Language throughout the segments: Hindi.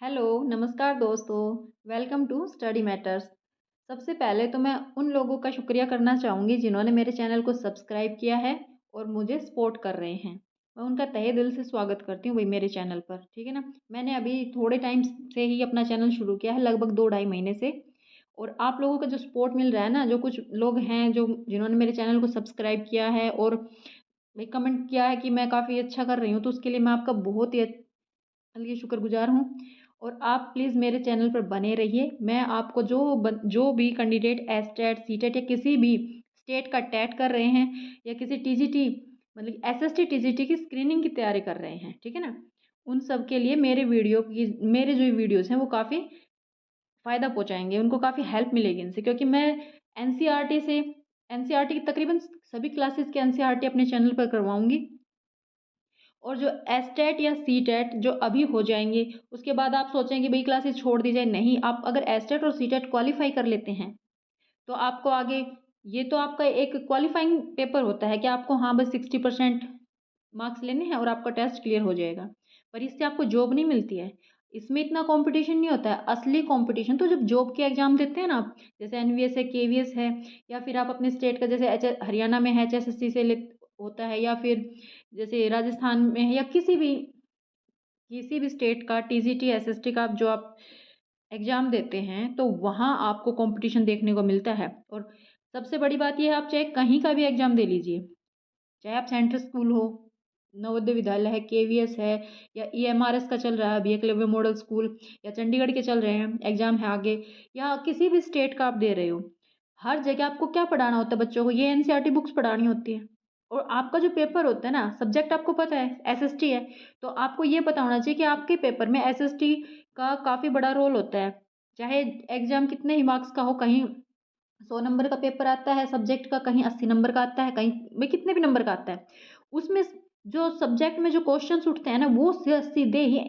हेलो, नमस्कार दोस्तों। Welcome to study matters. सबसे पहले तो मैं उन लोगों का शुक्रिया करना चाहूँगी जिन्होंने मेरे चैनल को सब्सक्राइब किया है और मुझे सपोर्ट कर रहे हैं। मैं उनका तहे दिल से स्वागत करती हूँ भाई मेरे चैनल पर, ठीक है ना। मैंने अभी थोड़े टाइम से ही अपना चैनल शुरू किया है, लगभग 2 ढाई महीने से। और आप लोगों का जो सपोर्ट मिल रहा है ना, जो कुछ लोग हैं जो जिन्होंने मेरे चैनल को सब्सक्राइब किया है और भाई कमेंट किया है कि मैं काफ़ी अच्छा कर रही हूँ, तो उसके लिए मैं आपका बहुत ही लिए शुक्रगुजार हूँ। और आप प्लीज़ मेरे चैनल पर बने रहिए। मैं आपको जो भी कैंडिडेट एसटेट सीटेट या किसी भी स्टेट का टेट कर रहे हैं या किसी टीजीटी मतलब एसएसटी टीजीटी की स्क्रीनिंग की तैयारी कर रहे हैं, ठीक है ना, उन सब के लिए मेरे जो वीडियोस हैं वो काफ़ी फ़ायदा पहुँचाएंगे, उनको काफ़ी हेल्प मिलेगी इनसे, क्योंकि मैं एनसीईआरटी की तकरीबन सभी क्लासेस के एनसीईआरटी अपने चैनल पर करवाऊंगी। और जो एसटेट या सीटेट जो अभी हो जाएंगे, उसके बाद आप सोचेंगे भाई क्लासेस छोड़ दी जाए, नहीं, आप अगर एसटेट और सीटेट क्वालिफाई कर लेते हैं तो आपको आगे ये तो आपका एक क्वालिफाइंग पेपर होता है कि आपको हाँ बस 60% मार्क्स लेने हैं और आपका टेस्ट क्लियर हो जाएगा। पर इससे आपको जॉब नहीं मिलती है, इसमें इतना कंपटीशन नहीं होता है। असली कंपटीशन तो जब जॉब के एग्जाम देते हैं ना आप, जैसे एनवीएस है, केवीएस है, या फिर आप अपने स्टेट का जैसे हरियाणा में है एचएसएससी से होता है, या फिर जैसे राजस्थान में है, या किसी भी स्टेट का टीजीटी एसएसटी का जो आप एग्ज़ाम देते हैं, तो वहाँ आपको कंपटीशन देखने को मिलता है। और सबसे बड़ी बात ये है, आप चाहे कहीं का भी एग्ज़ाम दे लीजिए, चाहे आप सेंट्रल स्कूल हो, नवोदय विद्यालय है, केवीएस है, या ईएमआरएस का चल रहा है अभी एकलव्य मॉडल स्कूल, या चंडीगढ़ के चल रहे हैं एग्ज़ाम है आगे, या किसी भी स्टेट का आप दे रहे हो, हर जगह आपको क्या पढ़ाना होता है बच्चों को, ये एनसीईआरटी बुक्स पढ़ानी होती है। और आपका जो पेपर होता है ना, सब्जेक्ट आपको पता है एसएसटी है, तो आपको ये पता होना चाहिए कि आपके पेपर में एसएसटी का काफ़ी बड़ा रोल होता है। चाहे एग्ज़ाम कितने ही मार्क्स का हो, कहीं 100 नंबर का पेपर आता है सब्जेक्ट का, कहीं 80 नंबर का आता है, कहीं में कितने भी नंबर का आता है। उसमें जो सब्जेक्ट में जो क्वेश्चंस उठते हैं ना, वो सीधे ही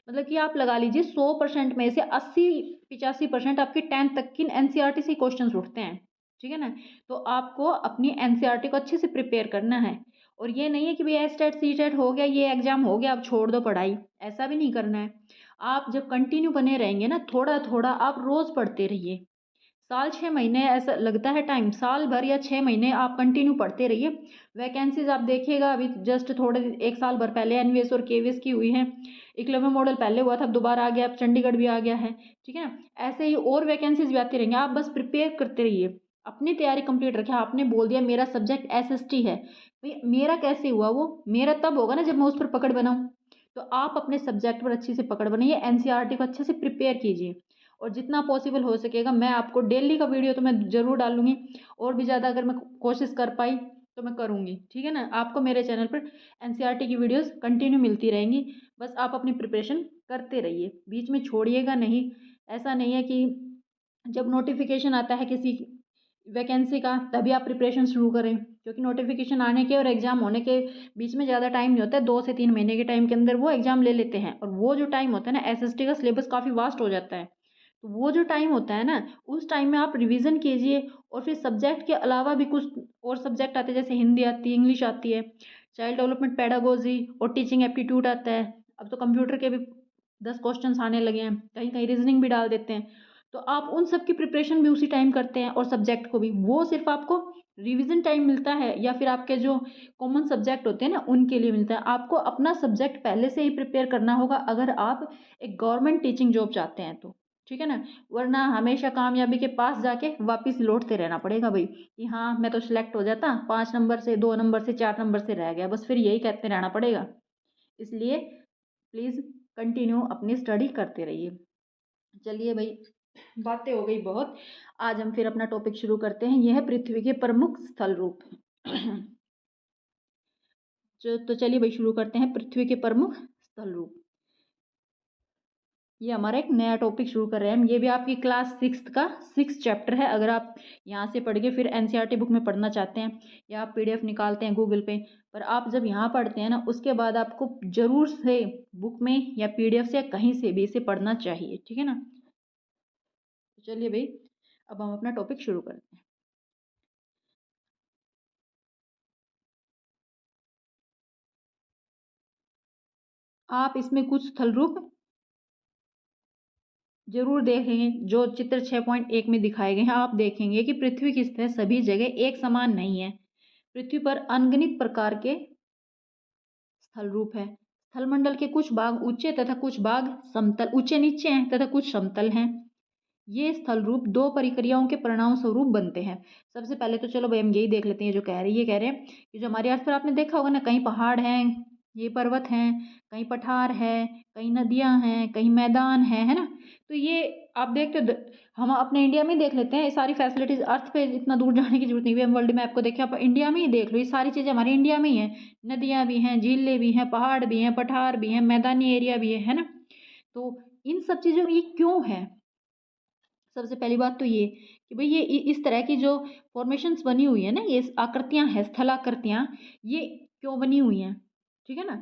मतलब कि आप लगा लीजिए 100% में से 80-85% आपकी 10th तक की एनसीईआरटी से क्वेश्चंस उठते हैं, ठीक है ना। तो आपको अपनी एनसीईआरटी को अच्छे से प्रिपेयर करना है। और ये नहीं है कि भाई एसटेट सीटेट हो गया, ये एग्जाम हो गया, अब छोड़ दो पढ़ाई, ऐसा भी नहीं करना है। आप जब कंटिन्यू बने रहेंगे ना, थोड़ा थोड़ा आप रोज पढ़ते रहिए। साल 6 महीने ऐसा लगता है टाइम, साल भर या 6 महीने आप कंटिन्यू पढ़ते रहिए। वैकेंसीज आप देखिएगा, अभी जस्ट थोड़े 1 साल भर पहले एनवीएस और केवीएस की हुई है। एकलव्य मॉडल पहले हुआ था, अब दोबारा आ गया, अब चंडीगढ़ भी आ गया है, ठीक है ना। ऐसे ही और वैकेंसीज भी आती रहेंगे, आप बस प्रिपेयर करते रहिए, अपनी तैयारी कंप्लीट रखिए। आपने बोल दिया मेरा सब्जेक्ट एसएसटी है, भाई मेरा कैसे हुआ, वो मेरा तब होगा ना जब मैं उस पर पकड़ बनाऊं। तो आप अपने सब्जेक्ट पर अच्छी से पकड़ बनाइए, एनसीईआरटी को अच्छे से प्रिपेयर कीजिए। और जितना पॉसिबल हो सकेगा मैं आपको डेली का वीडियो तो मैं ज़रूर डालूँगी, और भी ज़्यादा अगर मैं कोशिश कर पाई तो मैं करूँगी, ठीक है ना। आपको मेरे चैनल पर एनसीईआरटी की वीडियोस कंटिन्यू मिलती रहेंगी। बस आप अपनी प्रिपरेशन करते रहिए, बीच में छोड़िएगा नहीं। ऐसा नहीं है कि जब नोटिफिकेशन आता है किसी वैकेंसी का तभी आप प्रिपरेशन शुरू करें, क्योंकि नोटिफिकेशन आने के और एग्ज़ाम होने के बीच में ज़्यादा टाइम नहीं होता है, 2 से 3 महीने के टाइम के अंदर वो एग्ज़ाम ले लेते हैं। और वो जो टाइम होता है ना, एसएसटी का सिलेबस काफ़ी वास्ट हो जाता है, तो वो जो टाइम होता है ना, उस टाइम में आप रिवीजन कीजिए। और फिर सब्जेक्ट के अलावा भी कुछ और सब्जेक्ट आते हैं, जैसे हिंदी आती है, इंग्लिश आती है, चाइल्ड डेवलपमेंट पेडागोजी और टीचिंग एप्टीट्यूड आता है। अब तो कंप्यूटर के भी 10 क्वेश्चन आने लगे हैं, कहीं कहीं रीजनिंग भी डाल देते हैं। तो आप उन सब की प्रिपरेशन भी उसी टाइम करते हैं, और सब्जेक्ट को भी वो सिर्फ आपको रिवीजन टाइम मिलता है, या फिर आपके जो कॉमन सब्जेक्ट होते हैं ना उनके लिए मिलता है। आपको अपना सब्जेक्ट पहले से ही प्रिपेयर करना होगा अगर आप एक गवर्नमेंट टीचिंग जॉब चाहते हैं तो, ठीक है ना। वरना हमेशा कामयाबी के पास जाके वापस लौटते रहना पड़ेगा भाई, कि हाँ मैं तो सिलेक्ट हो जाता, 5 नंबर से, 2 नंबर से, 4 नंबर से रह गया, बस फिर यही कहते रहना पड़ेगा। इसलिए प्लीज़ कंटिन्यू अपनी स्टडी करते रहिए। चलिए भाई, बातें हो गई बहुत। आज हम फिर अपना टॉपिक शुरू करते हैं, यह है पृथ्वी के प्रमुख स्थल रूप। तो चलिए भाई शुरू करते हैं, पृथ्वी के प्रमुख स्थल रूप। ये हमारा एक नया टॉपिक शुरू कर रहे हैं हम, ये भी आपकी क्लास 6 का 6 चैप्टर है। अगर आप यहाँ से पढ़ के फिर एनसीईआरटी बुक में पढ़ना चाहते हैं, या आप पीडीएफ निकालते हैं गूगल पे, पर आप जब यहाँ पढ़ते हैं ना, उसके बाद आपको जरूर से बुक में या पीडीएफ से या कहीं से भी इसे पढ़ना चाहिए, ठीक है ना। तो चलिए भाई, अब हम अपना टॉपिक शुरू करते हैं। आप इसमें कुछ स्थल रूप जरूर देखेंगे। जो चित्र 6.1 में दिखाए गए हैं आप देखेंगे कि पृथ्वी की सतह सभी जगह एक समान नहीं है। पृथ्वी पर अनगिनत प्रकार के स्थल रूप है। स्थलमंडल के कुछ भाग ऊंचे तथा कुछ भाग समतल, ऊंचे नीचे हैं तथा कुछ समतल हैं। ये स्थल रूप दो प्रक्रियाओं के परिणाम स्वरूप बनते हैं। सबसे पहले तो चलो भाई हम यही देख लेते हैं। जो कह रहे हैं, ये कह रहे हैं कि जो हमारी अर्थ पर आपने देखा होगा ना, कहीं पहाड़ हैं, ये पर्वत हैं, कहीं पठार है, कहीं नदियां हैं, कहीं मैदान है ना। तो ये आप देखते हो हम अपने इंडिया में ही देख लेते हैं। ये सारी फैसिलिटीज अर्थ पे इतना दूर जाने की जरूरत नहीं है। हम वर्ल्ड मैप को देखें, आप इंडिया में ही देख लो, ये सारी चीजें हमारे इंडिया में ही है। नदियां भी हैं, झीलें भी हैं, पहाड़ भी हैं, पठार भी हैं, मैदानी एरिया भी है ना। तो इन सब चीजों में ये क्यों है? सबसे पहली बात तो ये कि भाई ये इस तरह की जो फॉर्मेशंस बनी हुई है ना, ये आकृतियां हैं, स्थलाकृतियां, ये क्यों बनी हुई हैं? ठीक है ना।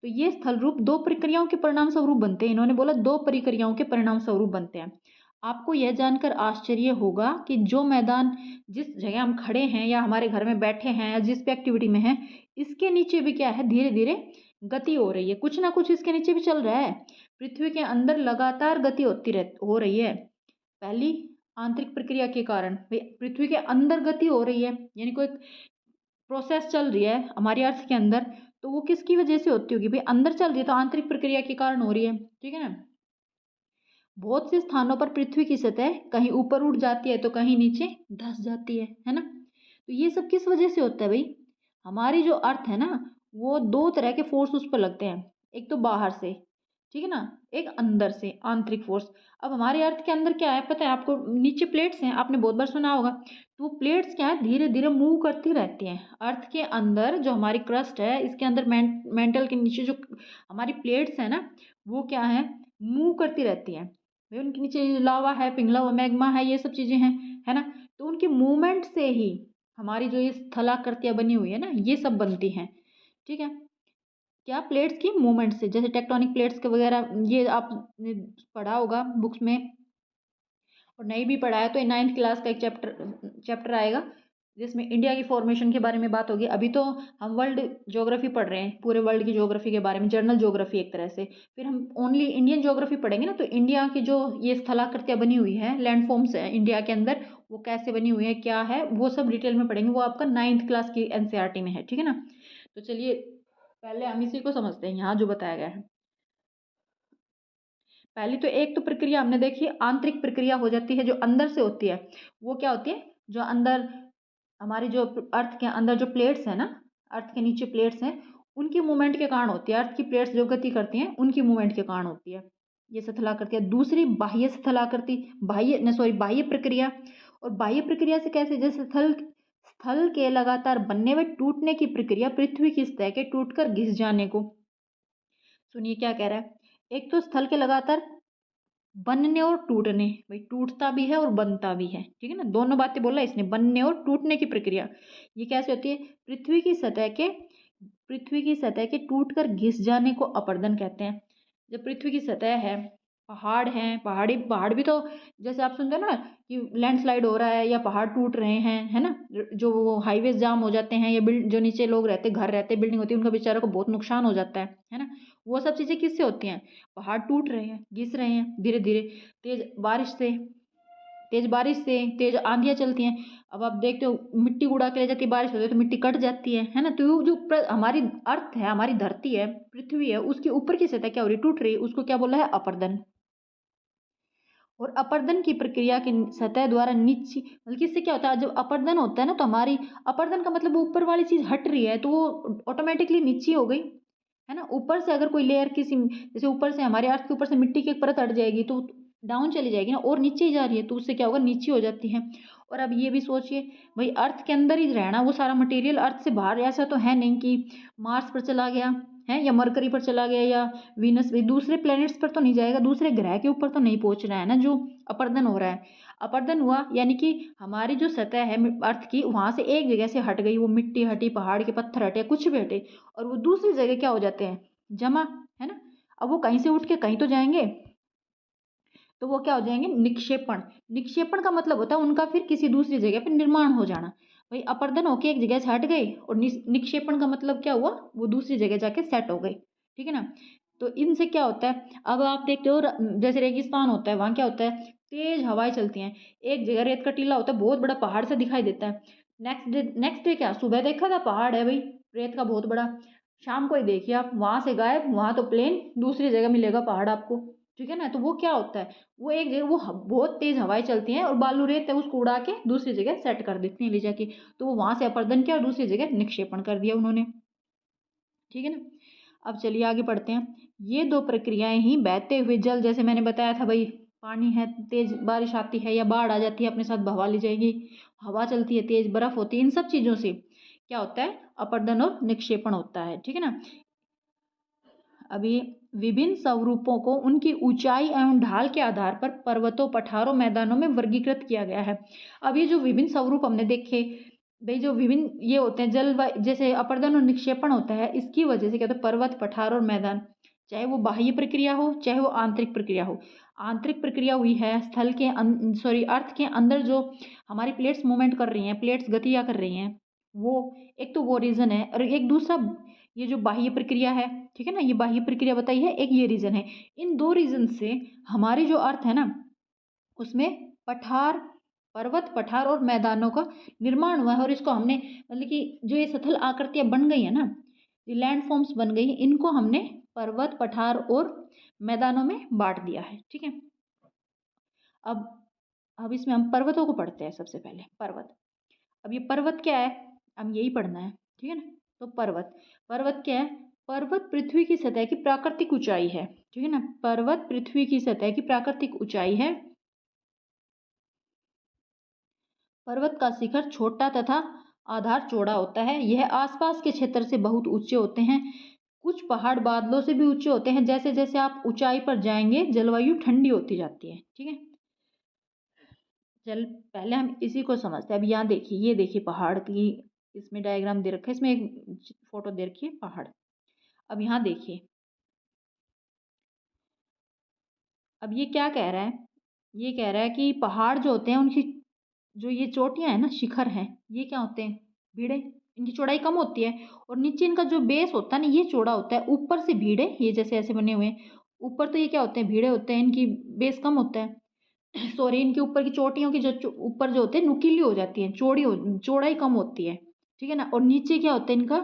तो ये स्थल रूप दो प्रक्रियाओं के परिणाम स्वरूप बनते हैं। इन्होंने बोला दो प्रक्रियाओं के परिणाम स्वरूप बनते हैं। आपको यह जानकर आश्चर्य होगा कि जो मैदान, जिस जगह हम खड़े हैं या हमारे घर में बैठे हैं या जिस भी एक्टिविटी में हैं, इसके नीचे भी क्या है, धीरे धीरे गति हो रही है। कुछ ना कुछ इसके नीचे भी चल रहा है। पृथ्वी के अंदर लगातार गति हो रही है। पहली, आंतरिक प्रक्रिया के कारण पृथ्वी के अंदर गति हो रही है, यानी कोई प्रोसेस चल रही है हमारी अर्थ के अंदर। तो वो किसकी वजह से होती होगी? भाई अंदर चल रही है तो आंतरिक प्रक्रिया के कारण हो रही है। ठीक है ना। बहुत से स्थानों पर पृथ्वी की सतह कहीं ऊपर उठ जाती है तो कहीं नीचे धंस जाती है ना। तो ये सब किस वजह से होता है भाई? हमारी जो अर्थ है ना, वो दो तरह के फोर्स उस पर लगते हैं। एक तो बाहर से, ठीक है ना, एक अंदर से, आंतरिक फोर्स। अब हमारे अर्थ के अंदर क्या है पता है आपको? नीचे प्लेट्स हैं, आपने बहुत बार सुना होगा। तो वो प्लेट्स क्या है, धीरे धीरे मूव करती रहती हैं। अर्थ के अंदर जो हमारी क्रस्ट है, इसके अंदर मेंटल के नीचे जो हमारी प्लेट्स है ना, वो क्या है, मूव करती रहती हैं। भाई उनके नीचे लावा है, पिघला हुआ मैग्मा है, ये सब चीजें हैं, है ना। तो उनकी मूवमेंट से ही हमारी जो ये स्थलाकृतियां बनी हुई है ना, ये सब बनती हैं। ठीक है। क्या? प्लेट्स की मूवमेंट से, जैसे टेक्टोनिक प्लेट्स के वगैरह, ये आपने पढ़ा होगा बुक्स में, और नहीं भी पढ़ा है तो 9th क्लास का एक चैप्टर आएगा जिसमें इंडिया की फॉर्मेशन के बारे में बात होगी। अभी तो हम वर्ल्ड ज्योग्राफी पढ़ रहे हैं, पूरे वर्ल्ड की ज्योग्राफी के बारे में, जनरल ज्योग्राफी एक तरह से। फिर हम ओनली इंडियन ज्योग्राफी पढ़ेंगे ना, तो इंडिया की जो ये स्थलाकृतियां बनी हुई है, लैंडफॉर्म्स है इंडिया के अंदर, वो कैसे बनी हुई है, क्या है, वो सब डिटेल में पढ़ेंगे। वो आपका 9th क्लास की एनसीईआरटी में है। ठीक है ना। तो चलिए पहले हम इसी को समझते हैं, यहाँ जो बताया गया है। पहली तो एक तो प्रक्रिया हमने देखी, आंतरिक प्रक्रिया हो जाती है जो अंदर से होती है। वो क्या होती है? जो अंदर हमारी जो अर्थ के अंदर जो प्लेट्स है ना, अर्थ के नीचे प्लेट्स हैं, उनकी मूवमेंट के कारण होती है। अर्थ की प्लेट्स जो गति करती हैं उनकी मूवमेंट के कारण होती है, ये स्थलाकृति है। दूसरी बाह्य स्थलाकृति, बाह्य प्रक्रिया। और बाह्य प्रक्रिया से कैसे? जैसे स्थल स्थल के लगातार बनने व टूटने की प्रक्रिया, पृथ्वी की सतह के टूटकर घिस जाने को। सुनिए क्या कह रहा है। एक तो स्थल के लगातार बनने और टूटने, भाई टूटता भी है और बनता भी है। ठीक है ना, दोनों बातें बोला इसने, बनने और टूटने की प्रक्रिया। ये कैसे होती है? पृथ्वी की सतह के टूटकर घिस जाने को अपरदन कहते हैं। जब पृथ्वी की सतह है, पहाड़ हैं, पहाड़ भी तो, जैसे आप सुनते हैं ना कि लैंडस्लाइड हो रहा है या पहाड़ टूट रहे हैं, है ना, जो वो हाईवेज जाम हो जाते हैं, या जो नीचे लोग रहते, घर रहते, बिल्डिंग होती है, उनका बेचारों को बहुत नुकसान हो जाता है ना। वो सब चीजें किससे होती हैं? पहाड़ टूट रहे हैं, घिस रहे हैं धीरे धीरे, तेज बारिश से, तेज आंधियां चलती हैं। अब आप देखते हो मिट्टी उड़ा के ले जाती है, बारिश होती है तो मिट्टी कट जाती है ना। तो जो हमारी अर्थ है, हमारी धरती है, पृथ्वी है, उसके ऊपर की सतह क्या हो रही है? टूट रही है। उसको क्या बोला है? अपरदन। और अपरदन की प्रक्रिया की सतह द्वारा नीचे, बल्कि इससे क्या होता है, जब अपरदन होता है ना, तो हमारी अपरदन का मतलब ऊपर वाली चीज हट रही है, तो वो ऑटोमेटिकली नीचे हो गई, है ना। ऊपर से अगर कोई लेयर किसी, जैसे ऊपर से हमारे अर्थ के ऊपर से मिट्टी की एक परत हट जाएगी तो डाउन चली जाएगी ना, और नीचे ही जा रही है, तो उससे क्या होगा? नीचे हो जाती है। और अब ये भी सोचिए भाई, अर्थ के अंदर ही रहना, वो सारा मटेरियल अर्थ से बाहर, ऐसा तो है नहीं कि मार्स पर चला गया है या मरकरी पर चला गया या वीनस भी, दूसरे प्लैनेट्स पर तो नहीं जाएगा, दूसरे ग्रह के ऊपर तो नहीं पहुंच रहा है ना। जो अपर्दन हो रहा है, अपर्दन हुआ यानी कि हमारी जो सतह है अर्थ की, वहां से एक जगह से हट गई, वो मिट्टी हटी, पहाड़ के पत्थर हटे, कुछ भी हटे, और वो दूसरी जगह क्या हो जाते हैं? जमा, है ना। अब वो कहीं से उठ के कहीं तो जाएंगे, तो वो क्या हो जाएंगे? निक्षेपण। निक्षेपण का मतलब होता है उनका फिर किसी दूसरी जगह पर निर्माण हो जाना। भाई अपर्दन होके एक जगह से हट गई, और निक्षेपण का मतलब क्या हुआ? वो दूसरी जगह जाके सेट हो गई। ठीक है ना। तो इनसे क्या होता है, अब आप देखते हो जैसे रेगिस्तान होता है, वहाँ क्या होता है, तेज हवाएं चलती हैं। एक जगह रेत का टीला होता है, बहुत बड़ा पहाड़ से दिखाई देता है। नेक्स्ट डे क्या, सुबह देखा था पहाड़ है भाई रेत का बहुत बड़ा, शाम को ही देखिए आप वहां से गायब, वहां तो प्लेन, दूसरी जगह मिलेगा पहाड़ आपको। ठीक है ना। तो वो क्या होता है, वो एक जगह वो बहुत तेज हवाएं चलती हैं और बालू रेत है उसको उड़ा के दूसरी जगह सेट कर देती हैं ले जाके। तो वो वहां से अपर्दन किया और दूसरी जगह निक्षेपण कर दिया उन्होंने। ठीक है ना। अब चलिए आगे पढ़ते हैं। ये दो प्रक्रियाएं ही बहते हुए जल, जैसे मैंने बताया था भाई, पानी है, तेज बारिश आती है या बाढ़ आ जाती है, अपने साथ बहा ले जाएगी, हवा चलती है, तेज बर्फ होती है, इन सब चीजों से क्या होता है, अपर्दन और निक्षेपण होता है। ठीक है ना। अभी विभिन्न स्वरूपों को उनकी ऊंचाई एवं ढाल के आधार पर पर्वतों, पठारों, मैदानों में वर्गीकृत किया गया है। अब ये जो विभिन्न स्वरूप हमने देखे भाई, जो विभिन्न ये होते हैं जल, जैसे अपर्दन और निक्षेपण होता है, इसकी वजह से क्या होता है, पर्वत, पठार और मैदान, चाहे वो बाह्य प्रक्रिया हो चाहे वो आंतरिक प्रक्रिया हो। आंतरिक प्रक्रिया हुई है स्थल के सॉरी अर्थ के अंदर जो हमारी प्लेट्स मूवमेंट कर रही हैं, प्लेट्स गतियाँ कर रही हैं, वो एक तो वो रीजन है, और एक दूसरा ये जो बाह्य प्रक्रिया है। ठीक है ना, ये बाह्य प्रक्रिया बताई है, एक ये रीजन है। इन दो रीजन से हमारी जो अर्थ है ना, उसमें पठार, पर्वत, पठार और मैदानों का निर्माण हुआ है। और इसको हमने मतलब कि जो ये सथल आकृतियां बन गई है ना, ये लैंड फॉर्म्स बन गई हैं, इनको हमने पर्वत, पठार और मैदानों में बांट दिया है। ठीक है। अब अब इसमें हम पर्वतों को पढ़ते हैं। सबसे पहले पर्वत। अब ये पर्वत क्या है, हम यही पढ़ना है। ठीक है ना। तो पर्वत, पर्वत क्या है, पर्वत पृथ्वी की सतह की प्राकृतिक ऊंचाई है। ठीक है ना। पर्वत पृथ्वी की सतह की प्राकृतिक ऊंचाई है। पर्वत का शिखर छोटा तथा आधार चौड़ा होता है। यह आसपास के क्षेत्र से बहुत ऊंचे होते हैं। कुछ पहाड़ बादलों से भी ऊंचे होते हैं। जैसे जैसे आप ऊंचाई पर जाएंगे जलवायु ठंडी होती जाती है। ठीक है। चल पहले हम इसी को समझते हैं। अब यहाँ देखिए, ये देखिए पहाड़ की, इसमें डायग्राम दे रखा है, इसमें एक फोटो दे रखी है पहाड़। अब यहाँ देखिए, अब ये क्या कह रहा है, ये कह रहा है कि पहाड़ जो होते हैं उनकी जो ये चोटियां हैं ना, शिखर हैं, ये क्या होते हैं, भीड़े, इनकी चौड़ाई कम होती है। और नीचे इनका जो बेस होता है ना, ये चौड़ा होता है। ऊपर से भीड़े, ये जैसे ऐसे बने हुए हैं, ऊपर तो ये क्या होते हैं, भीड़े होते हैं, इनकी बेस कम होता है। सॉरी, इनके ऊपर की चोटियों की जो ऊपर जो होते हैं नुकीली हो जाती है, चौड़ाई कम होती है। ठीक है ना। और नीचे क्या होता है, इनका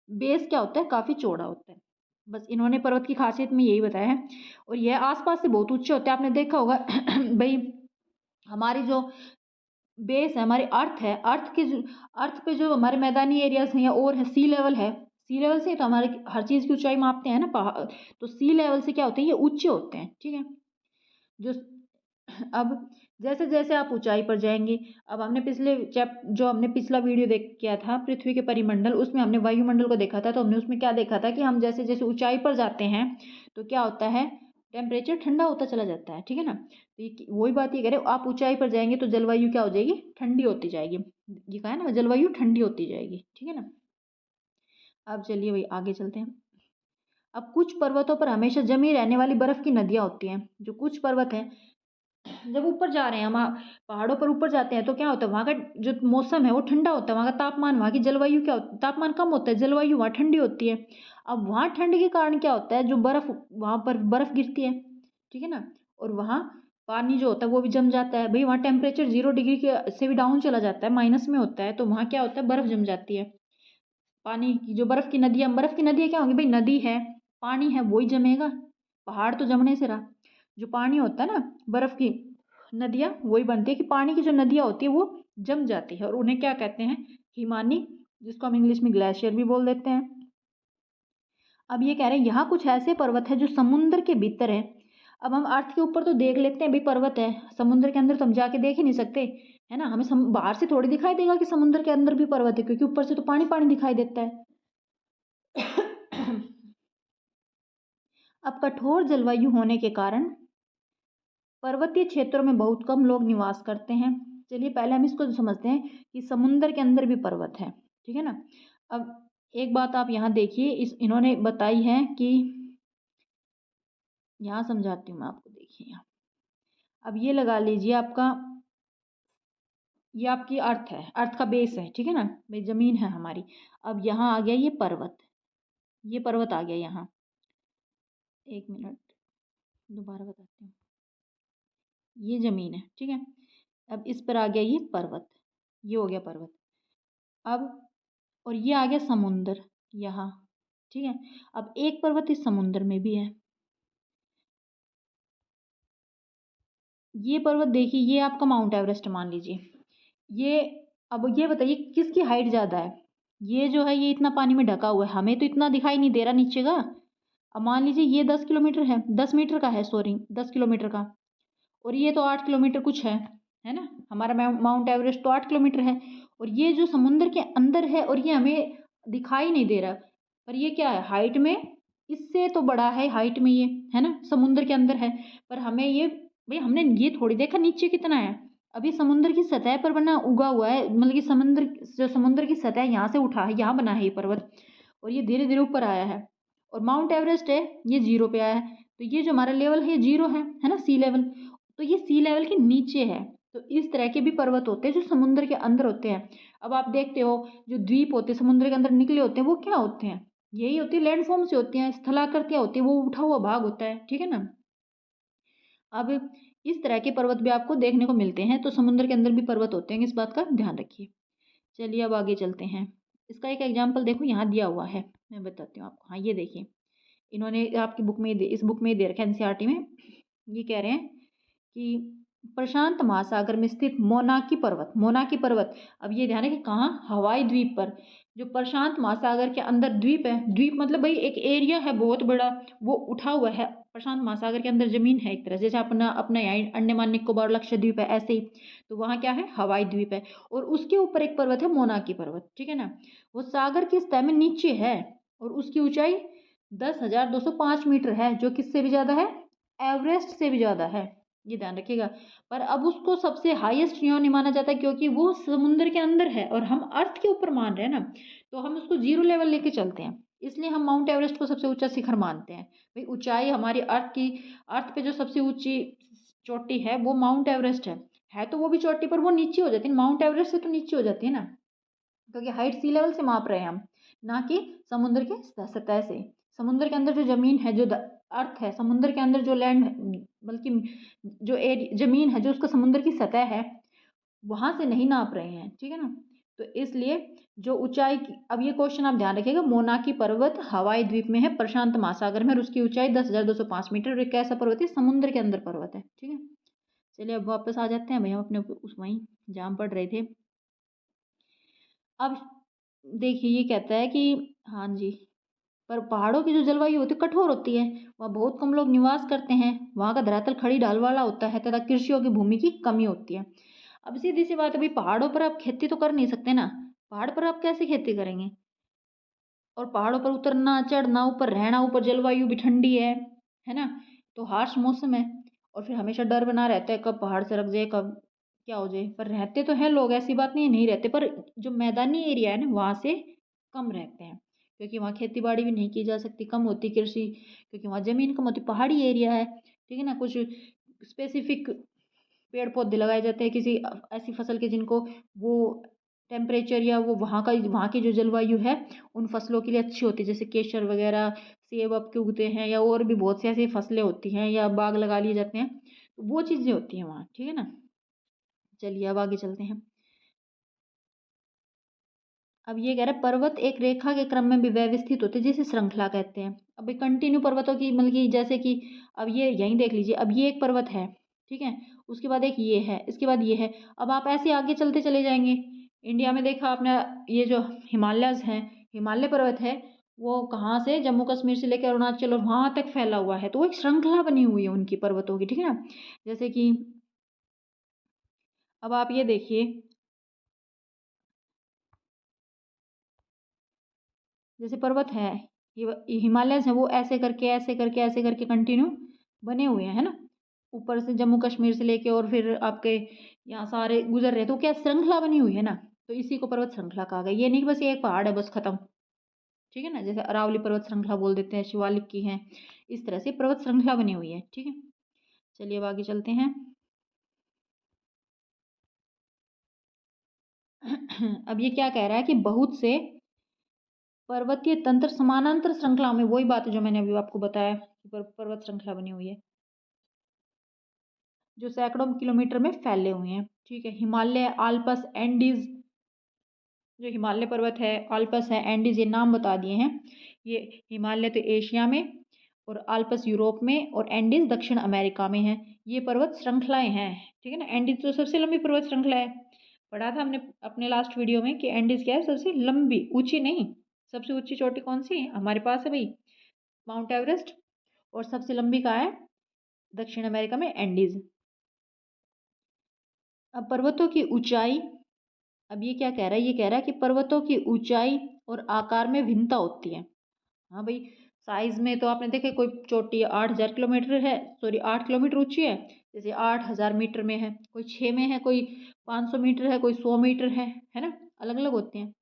बेस क्या होता है, काफी चौड़ा होता है। बस इन्होंने पर्वत की खासियत में यही बताया है। और यह आसपास से बहुत ऊंचे होते हैं। आपने देखा होगा भाई, हमारी जो बेस है, हमारी अर्थ है, अर्थ पे जो हमारे मैदानी एरियाज हैं या और है, सी लेवल है, सी लेवल से तो हमारे हर चीज की ऊंचाई मापते हैं ना पहाड़, तो सी लेवल से क्या होते हैं, ये ऊंचे होते हैं। ठीक है। जो अब जैसे जैसे आप ऊंचाई पर जाएंगे, अब हमने जो हमने पिछला वीडियो देख किया था पृथ्वी के परिमंडल, उसमें हमने वायुमंडल को देखा था। तो हमने उसमें क्या देखा था कि हम जैसे जैसे ऊंचाई पर जाते हैं तो क्या होता है, टेम्परेचर ठंडा होता चला जाता है। ठीक है ना। तो ये वही बात ये कह रहे हो, आप ऊंचाई पर जाएंगे तो जलवायु क्या हो जाएगी, ठंडी होती जाएगी। ये कहा है ना, जलवायु ठंडी होती जाएगी। ठीक है ना। अब चलिए भाई आगे चलते हैं। अब कुछ पर्वतों पर हमेशा जमी रहने वाली बर्फ की नदियां होती हैं। जो कुछ पर्वत हैं, जब ऊपर जा रहे हैं हम, पहाड़ों पर ऊपर जाते हैं तो क्या होता है, वहाँ का जो मौसम है वो ठंडा होता है, वहाँ का तापमान, वहाँ की जलवायु क्या होती है, तापमान कम होता है, जलवायु वहाँ ठंडी होती है। अब वहाँ ठंड के कारण क्या होता है, जो बर्फ, वहाँ पर बर्फ गिरती है। ठीक है ना। और वहाँ पानी जो होता है वो भी जम जाता है भाई, वहाँ टेम्परेचर 0 डिग्री के से भी डाउन चला जाता है, माइनस में होता है। तो वहाँ क्या होता है, बर्फ जम जाती है। पानी की जो बर्फ की नदियाँ क्या होंगी भाई, नदी है, पानी है, वही जमेगा। पहाड़ तो जमने से रहा, जो पानी होता है ना, बर्फ की नदियाँ वही बनती है कि पानी की जो नदियाँ होती है वो जम जाती है, और उन्हें क्या कहते हैं, हिमानी, जिसको हम इंग्लिश में ग्लेशियर भी बोल देते हैं। अब ये कह रहे हैं यहाँ कुछ ऐसे पर्वत है जो समुद्र के भीतर है। अब हम अर्थ के ऊपर तो देख लेते हैं भाई पर्वत है, समुद्र के अंदर तो हम जाके देख ही नहीं सकते, है ना। हमें बाहर से थोड़ी दिखाई देगा कि समुद्र के अंदर भी पर्वत है, क्योंकि ऊपर से तो पानी पानी दिखाई देता है। अब कठोर जलवायु होने के कारण पर्वतीय क्षेत्रों में बहुत कम लोग निवास करते हैं। चलिए पहले हम इसको समझते हैं कि समुद्र के अंदर भी पर्वत है। ठीक है ना। अब एक बात आप यहाँ देखिए, इन्होंने बताई है कि, यहाँ समझाती हूँ मैं आपको, देखिए यहाँ, अब ये लगा लीजिए आपका, ये आपकी अर्थ है, अर्थ का बेस है। ठीक है ना भाई, जमीन है हमारी। अब यहाँ आ गया ये पर्वत आ गया यहाँ, एक मिनट, दोबारा बताती हूँ। ये ज़मीन है, ठीक है। अब इस पर आ गया ये पर्वत, ये हो गया पर्वत। अब और ये आ गया समुंदर यहाँ, ठीक है। अब एक पर्वत इस समुंदर में भी है। ये पर्वत देखिए, ये आपका माउंट एवरेस्ट मान लीजिए। ये अब ये बताइए किसकी हाइट ज़्यादा है? ये जो है ये इतना पानी में ढका हुआ है, हमें तो इतना दिखाई नहीं दे रहा नीचे का। अब मान लीजिए ये 10 किलोमीटर है, 10 मीटर का है, सॉरी 10 किलोमीटर का, और ये तो 8 किलोमीटर कुछ है ना। हमारा माउंट एवरेस्ट तो 8 किलोमीटर है, और ये जो समुंदर के अंदर है और ये हमें दिखाई नहीं दे रहा। पर ये क्या है हाइट में, इससे तो बड़ा है हाइट में ये, है ना, समुंदर के अंदर है। पर हमें ये, भाई हमने ये थोड़ी देखा नीचे कितना है। अभी समुद्र की सतह पर बना उगा हुआ है, मतलब कि समुद्र की सतह यहाँ से उठा है, यहाँ बना है ये पर्वत, और ये धीरे धीरे ऊपर आया है। और माउंट एवरेस्ट है ये 0 पे आया है, तो ये जो हमारा लेवल है ये 0 है ना, सी लेवल। तो ये सी लेवल के नीचे है। तो इस तरह के भी पर्वत होते हैं जो समुद्र के अंदर होते हैं। अब आप देखते हो जो द्वीप होते हैं समुद्र के अंदर निकले होते हैं, वो क्या होते हैं? यही होती है, लैंडफॉर्म से होती हैं, स्थलाकृतियां होती है, वो उठा हुआ भाग होता है, ठीक है ना। अब इस तरह के पर्वत भी आपको देखने को मिलते हैं, तो समुद्र के अंदर भी पर्वत होते हैं, इस बात का ध्यान रखिए। चलिए अब आगे चलते हैं। इसका एक एग्जाम्पल देखो यहाँ दिया हुआ है, मैं बताती हूँ आपको। हाँ ये देखिए, इन्होंने आपकी बुक में इस बुक में दे रखा है, एनसीईआरटी में। ये कह रहे हैं कि प्रशांत महासागर में स्थित मोनाकी पर्वत, मोनाकी पर्वत, अब ये ध्यान है कि कहाँ, हवाई द्वीप पर, जो प्रशांत महासागर के अंदर द्वीप है, द्वीप मतलब भाई एक एरिया है बहुत बड़ा, वो उठा हुआ है प्रशांत महासागर के अंदर, जमीन है एक तरह, जैसे अपना अपना यहाँ अंडमान निकोबार लक्षद्वीप है ऐसे ही, तो वहाँ क्या है, हवाई द्वीप है। और उसके ऊपर एक पर्वत है मोनाकी पर्वत, ठीक है ना। वो सागर की सतह में नीचे है, और उसकी ऊंचाई 10,205 मीटर है, जो किससे भी ज्यादा है, एवरेस्ट से भी ज्यादा है, ये ध्यान रखिएगा। पर अब उसको सबसे हाईएस्ट क्यों नहीं माना जाता, क्योंकि वो समुद्र के अंदर है और हम अर्थ के ऊपर मान रहे हैं ना, तो हम उसको 0 लेवल लेके चलते हैं, इसलिए हम माउंट एवरेस्ट को सबसे ऊंचा शिखर मानते हैं। भाई ऊंचाई हमारी अर्थ की, अर्थ पे जो सबसे ऊंची चोटी है वो माउंट एवरेस्ट है तो वो भी चोटी पर वो नीचे हो जाती है, माउंट एवरेस्ट से तो नीचे हो जाती है ना, क्योंकि हाइट सी लेवल से माप रहे हैं हम, ना कि समुद्र के सतह से। समुद्र के अंदर जो जमीन है, जो अर्थ है, समुद्र के अंदर जो लैंड, बल्कि जो जमीन है, जो उसका समुद्र की सतह है, वहां से नहीं नाप रहे हैं, ठीक है ना। तो इसलिए जो ऊंचाई की, अब ये क्वेश्चन आप ध्यान रखिएगा, मोनाकी पर्वत हवाई द्वीप में है, प्रशांत महासागर में, और उसकी ऊंचाई 10,205 मीटर, और एक ऐसा पर्वत है समुद्र के अंदर पर्वत है, ठीक है। चलिए अब वापस आ जाते हैं भैया, हम अपने उस वहीं जहाँ पढ़ रहे थे। अब देखिए ये कहता है कि, हाँ जी, पर पहाड़ों की जो जलवायु होती है कठोर होती है, वहाँ बहुत कम लोग निवास करते हैं, वहाँ का धरातल खड़ी ढाल वाला होता है तथा कृषियों की भूमि की कमी होती है। अब सीधी सी बात है भाई, पहाड़ों पर आप खेती तो कर नहीं सकते ना, पहाड़ पर आप कैसे खेती करेंगे? और पहाड़ों पर उतरना चढ़ना, ऊपर रहना, ऊपर जलवायु भी ठंडी है ना, तो हार्श मौसम है, और फिर हमेशा डर बना रहता है कब पहाड़ सरक जाए, कब क्या हो जाए। पर रहते तो हैं लोग, ऐसी बात नहीं है नहीं रहते, पर जो मैदानी एरिया है ना वहाँ से कम रहते हैं, क्योंकि वहाँ खेती बाड़ी भी नहीं की जा सकती, कम होती कृषि, क्योंकि वहाँ जमीन कम होती, पहाड़ी एरिया है, ठीक है ना। कुछ स्पेसिफिक पेड़ पौधे लगाए जाते हैं किसी ऐसी फसल के जिनको वो टेम्परेचर या वो वहाँ की जो जलवायु है उन फसलों के लिए अच्छी होती है, जैसे केसर वगैरह, सेब अब के उगते हैं, या और भी बहुत सी ऐसी फसलें होती हैं, या बाग लगा लिए जाते हैं, तो वो चीज़ें होती हैं वहाँ, ठीक है ना। चलिए अब आगे चलते हैं। अब ये कह रहा है पर्वत एक रेखा के क्रम में भी व्यवस्थित होते हैं, जिसे श्रृंखला कहते हैं। अब कंटिन्यू पर्वतों की, मतलब कि जैसे कि अब ये यहीं देख लीजिए, अब ये एक पर्वत है, ठीक है, उसके बाद एक ये है, इसके बाद ये है, अब आप ऐसे आगे चलते चले जाएंगे। इंडिया में देखा आपने, ये जो हिमालयस हैं, हिमालय पर्वत है, वो कहाँ से, जम्मू कश्मीर से लेकर अरुणाचल और वहां तक फैला हुआ है, तो वो एक श्रृंखला बनी हुई है उनकी पर्वतों की, ठीक है ना। जैसे कि अब आप ये देखिए, जैसे पर्वत है, ये हिमालयस है, वो ऐसे करके ऐसे करके ऐसे करके कंटिन्यू बने हुए हैं, है ना। ऊपर से जम्मू कश्मीर से लेके और फिर आपके यहाँ सारे गुजर रहे, तो क्या श्रृंखला बनी हुई है ना, तो इसी को पर्वत श्रृंखला कहा गया। ये नहीं कि बस ये एक पहाड़ है बस खत्म, ठीक है ना, जैसे अरावली पर्वत श्रृंखला बोल देते हैं, शिवालिक की है, इस तरह से पर्वत श्रृंखला बनी हुई है, ठीक है। चलिए अब आगे चलते हैं। अब ये क्या कह रहा है कि बहुत से पर्वतीय तंत्र समानांतर श्रृंखला में, वही बात है जो मैंने अभी आपको बताया, की पर्वत श्रृंखला बनी हुई है, जो सैकड़ों किलोमीटर में फैले हुए हैं। ठीक है, हिमालय, आल्प्स, एंडीज, जो हिमालय पर्वत है, आल्प्स है, एंडीज, ये नाम बता दिए हैं। ये हिमालय तो एशिया में और आल्प्स यूरोप में और एंडीज दक्षिण अमेरिका में है। ये पर्वत श्रृंखलाएं हैं। ठीक है ना, एंडीज तो सबसे लंबी पर्वत श्रृंखला है। पढ़ा था हमने अपने लास्ट वीडियो में कि एंडीज क्या है, सबसे लंबी, ऊंची नहीं, सबसे ऊंची चोटी कौन सी है हमारे पास है भाई, माउंट एवरेस्ट। और सबसे लंबी कहाँ है, दक्षिण अमेरिका में, एंडीज। अब पर्वतों की ऊंचाई, अब ये क्या कह रहा है, ये कह रहा है कि पर्वतों की ऊंचाई और आकार में भिन्नता होती है। हाँ भाई, साइज में तो आपने देखे, कोई चोटी 8,000 किलोमीटर है, सॉरी 8 किलोमीटर ऊंची है, जैसे 8,000 मीटर में है, कोई 6 में है, कोई 500 मीटर है, कोई 100 मीटर है ना, अलग अलग होते हैं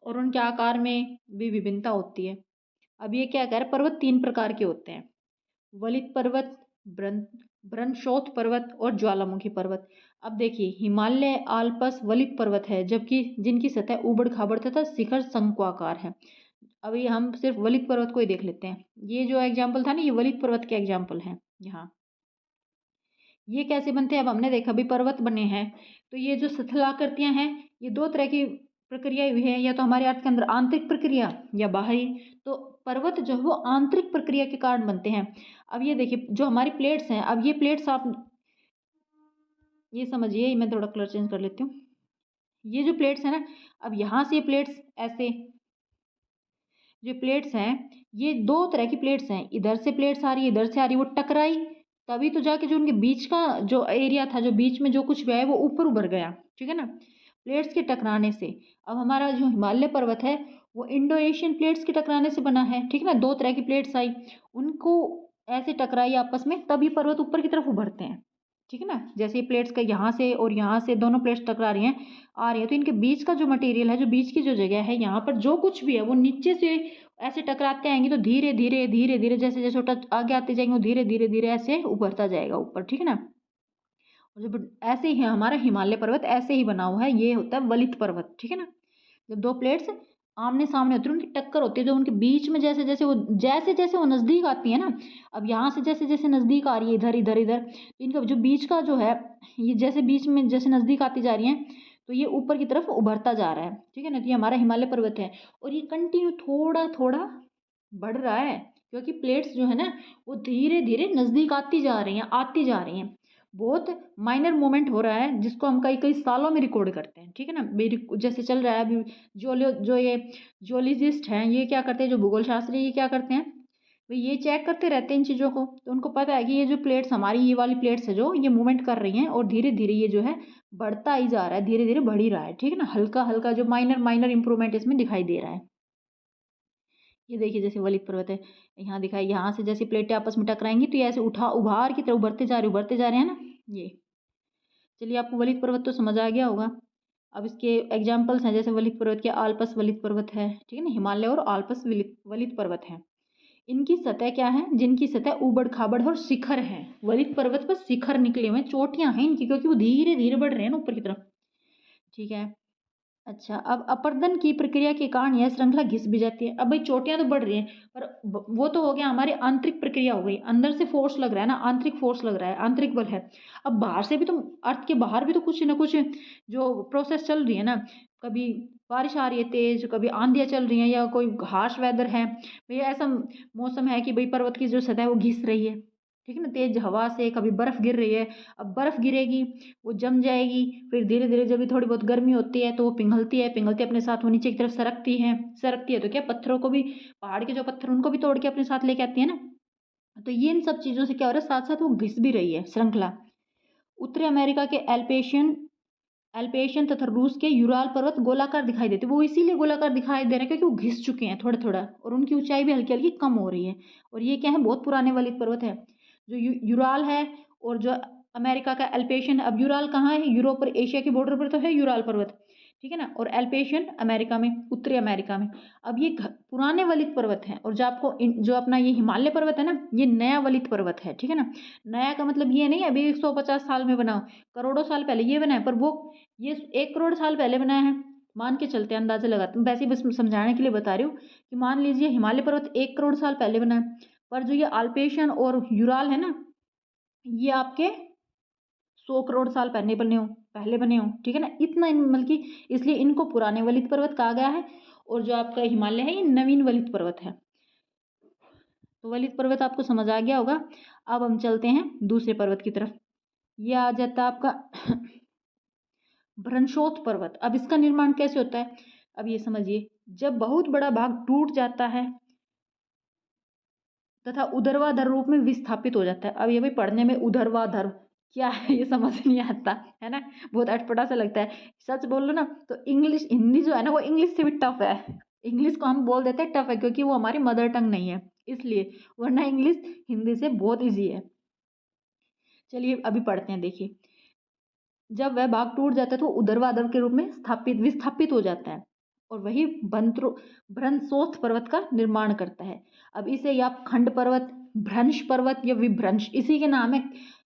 और उनके आकार में भी विभिन्नता होती है। अब ये क्या कह रहा है, पर्वत 3 प्रकार के होते हैं, वलित पर्वत, ब्रनशोथ पर्वत और ज्वालामुखी पर्वत। अब देखिए, हिमालय, आल्प्स वलित पर्वत है, जबकि जिनकी सतह ऊबड़ खाबड़ तथा शिखर शंक्वाकार है। अभी हम सिर्फ वलित पर्वत को ही देख लेते हैं। ये जो एग्जाम्पल था ना, ये वलित पर्वत के एग्जाम्पल है यहाँ। ये कैसे बनते हैं, अब हमने देखा भी पर्वत बने हैं, तो ये जो स्थलाकृतियां हैं, ये 2 तरह की प्रक्रिया हुई है, या तो हमारे अर्थ के अंदर आंतरिक प्रक्रिया या बाहरी। तो पर्वत जो है वो आंतरिक प्रक्रिया के कारण बनते हैं। अब ये देखिए, जो हमारी प्लेट्स हैं, अब ये प्लेट्स आप ये समझिए, मैं थोड़ा कलर चेंज कर लेती हूँ। ये जो प्लेट्स है ना, अब यहाँ से ये प्लेट्स ऐसे, जो प्लेट्स हैं, ये 2 तरह की प्लेट्स हैं, इधर से प्लेट्स आ रही है, इधर से आ रही है, वो टकराई, तभी तो जाके जो उनके बीच का जो एरिया था, जो बीच में जो कुछ भी है, वो ऊपर उभर गया। ठीक है ना, प्लेट्स के टकराने से। अब हमारा जो हिमालय पर्वत है, वो इंडो एशियन प्लेट्स के टकराने से बना है। ठीक है ना, 2 तरह की प्लेट्स आई, उनको ऐसे टकराई आपस में, तभी पर्वत ऊपर की तरफ उभरते हैं। ठीक है ना, जैसे ये प्लेट्स का यहाँ से और यहाँ से दोनों प्लेट्स टकरा रही हैं, आ रही है, तो इनके बीच का जो मटेरियल है, जो बीच की जो जगह है, यहाँ पर जो कुछ भी है, वो नीचे से ऐसे टकराते आएंगे, तो धीरे धीरे धीरे धीरे, जैसे जैसे टच आगे आते जाएंगे, वो धीरे धीरे धीरे ऐसे उभरता जाएगा ऊपर। ठीक है ना, और जब ऐसे ही हमारा हिमालय पर्वत ऐसे ही बना हुआ है, ये होता है वलित पर्वत। ठीक है ना, जब 2 प्लेट्स आमने सामने होती है, उनकी टक्कर होती है, जो उनके बीच में जैसे जैसे वो नज़दीक आती है ना, अब यहाँ से जैसे जैसे नज़दीक आ रही है, इधर इधर इधर, तो इनका जो बीच का जो है, ये जैसे बीच में जैसे नज़दीक आती जा रही है, तो ये ऊपर की तरफ उभरता जा रहा है। ठीक है ना, तो ये हमारा हिमालय पर्वत है, और ये कंटिन्यू थोड़ा थोड़ा बढ़ रहा है, क्योंकि प्लेट्स जो है ना, वो धीरे धीरे नज़दीक आती जा रही हैं, आती जा रही हैं। बहुत माइनर मोमेंट हो रहा है, जिसको हम कई कई सालों में रिकॉर्ड करते हैं। ठीक है ना, मेरी जैसे चल रहा है अभी, जो ये जियोलॉजिस्ट हैं, ये क्या करते हैं, जो भूगोल शास्त्री, ये क्या करते हैं भाई, ये चेक करते रहते हैं इन चीज़ों को, तो उनको पता है कि ये जो प्लेट्स हमारी, ये वाली प्लेट्स है जो ये मूवमेंट कर रही हैं, और धीरे धीरे ये जो है बढ़ता ही जा रहा है, धीरे धीरे बढ़ ही रहा है। ठीक है ना, हल्का हल्का जो माइनर माइनर इंप्रूवमेंट इसमें दिखाई दे रहा है। ये देखिए, जैसे वलित पर्वत है, यहाँ दिखाई, यहाँ से जैसे प्लेटें आपस में टकराएंगी, तो ये ऐसे उभार की तरह उभरते जा रहे हैं ना ये। चलिए, आपको वलित पर्वत तो समझ आ गया होगा। अब इसके एग्जाम्पल्स हैं, जैसे वलित पर्वत के आल्प्स वलित पर्वत है। ठीक है ना, हिमालय और आल्प्स वलित पर्वत है। इनकी सतह क्या है, जिनकी सतह ऊबड़ खाबड़ और शिखर है। वलित पर्वत पर शिखर निकले हुए, चोटियां हैं इनकी, क्योंकि वो धीरे धीरे बढ़ रहे हैं ना ऊपर की तरफ। ठीक है, अच्छा, अब अपर्दन की प्रक्रिया के कारण यह श्रृंखला घिस भी जाती है। अब भाई चोटियां तो बढ़ रही हैं, पर वो तो हो गया हमारी आंतरिक प्रक्रिया हो गई, अंदर से फोर्स लग रहा है ना, आंतरिक फोर्स लग रहा है, आंतरिक बल है। अब बाहर से भी तो, अर्थ के बाहर भी तो कुछ ना कुछ जो प्रोसेस चल रही है ना, कभी बारिश आ रही है तेज, कभी आंधियां चल रही हैं, या कोई हार्श वेदर है, भैया ऐसा मौसम है कि भाई पर्वत की जो सतह है वो घिस रही है। ठीक है ना, तेज हवा से कभी बर्फ गिर रही है, अब बर्फ गिरेगी, वो जम जाएगी, फिर धीरे धीरे जब भी थोड़ी बहुत गर्मी होती है, तो वो पिघलती है अपने साथ, वो नीचे की तरफ सरकती है तो क्या, पत्थरों को भी, पहाड़ के जो पत्थर उनको भी तोड़ के अपने साथ लेके आती है ना। तो ये इन सब चीज़ों से क्या हो रहा है, साथ साथ वो घिस भी रही है श्रृंखला। उत्तरी अमेरिका के एल्पेशियन एल्पेशियन तथा रूस के यूराल पर्वत गोलाकार दिखाई देते, वो इसीलिए गोलाकार दिखाई दे रहे हैं क्योंकि वो घिस चुके हैं थोड़ा थोड़ा, और उनकी ऊंचाई भी हल्की हल्की कम हो रही है। और ये क्या है, बहुत पुराने वलित पर्वत है, जो यूराल है, और जो अमेरिका का एल्पेशियन। अब यूराल कहाँ है, यूरोप और एशिया की बॉर्डर पर तो है यूराल पर्वत। ठीक है ना, और एल्पेशियन अमेरिका में, उत्तरी अमेरिका में। अब ये पुराने वलित पर्वत हैं, और जो आपको जो अपना ये हिमालय पर्वत है ना, ये नया वलित पर्वत है। ठीक है ना, नया का मतलब ये नहीं अभी 150 साल में बना, करोड़ों साल पहले ये बना है, पर वो ये 1 करोड़ साल पहले बनाया है, मान के चलते हैं, अंदाजा लगाते हैं, वैसे ही बस समझाने के लिए बता रही हूँ कि मान लीजिए हिमालय पर्वत 1 करोड़ साल पहले बना है, पर जो ये अल्पेशियन और यूराल है ना, ये आपके 100 करोड़ साल पहले बने हो, ठीक है ना। इतना मतलब कि इसलिए इनको पुराने वलित पर्वत कहा गया है। और जो आपका हिमालय है ये नवीन वलित पर्वत है। तो वलित पर्वत आपको समझ आ गया होगा। अब हम चलते हैं दूसरे पर्वत की तरफ। ये आ जाता है आपका भ्रंशोत पर्वत। अब इसका निर्माण कैसे होता है, अब ये समझिए। जब बहुत बड़ा भाग टूट जाता है तथा ऊर्ध्वाधर रूप में विस्थापित हो जाता है। अब ये भी पढ़ने में ऊर्ध्वाधर क्या है ये समझ नहीं आता है ना, बहुत अटपटा सा लगता है। सच बोल लो ना तो इंग्लिश हिंदी जो है ना वो इंग्लिश से भी टफ है। इंग्लिश को हम बोल देते हैं टफ है क्योंकि वो हमारी मदर टंग नहीं है इसलिए, वरना इंग्लिश हिंदी से बहुत ईजी है। चलिए अभी पढ़ते हैं। देखिए जब वह भाग टूट जाता है तो ऊर्ध्वाधर के रूप में विस्थापित हो जाता है और वही भ्रंशोत पर्वत का निर्माण करता है। अब इसे या खंड पर्वत, भ्रंश पर्वत या विभ्रंश, इसी के नाम है।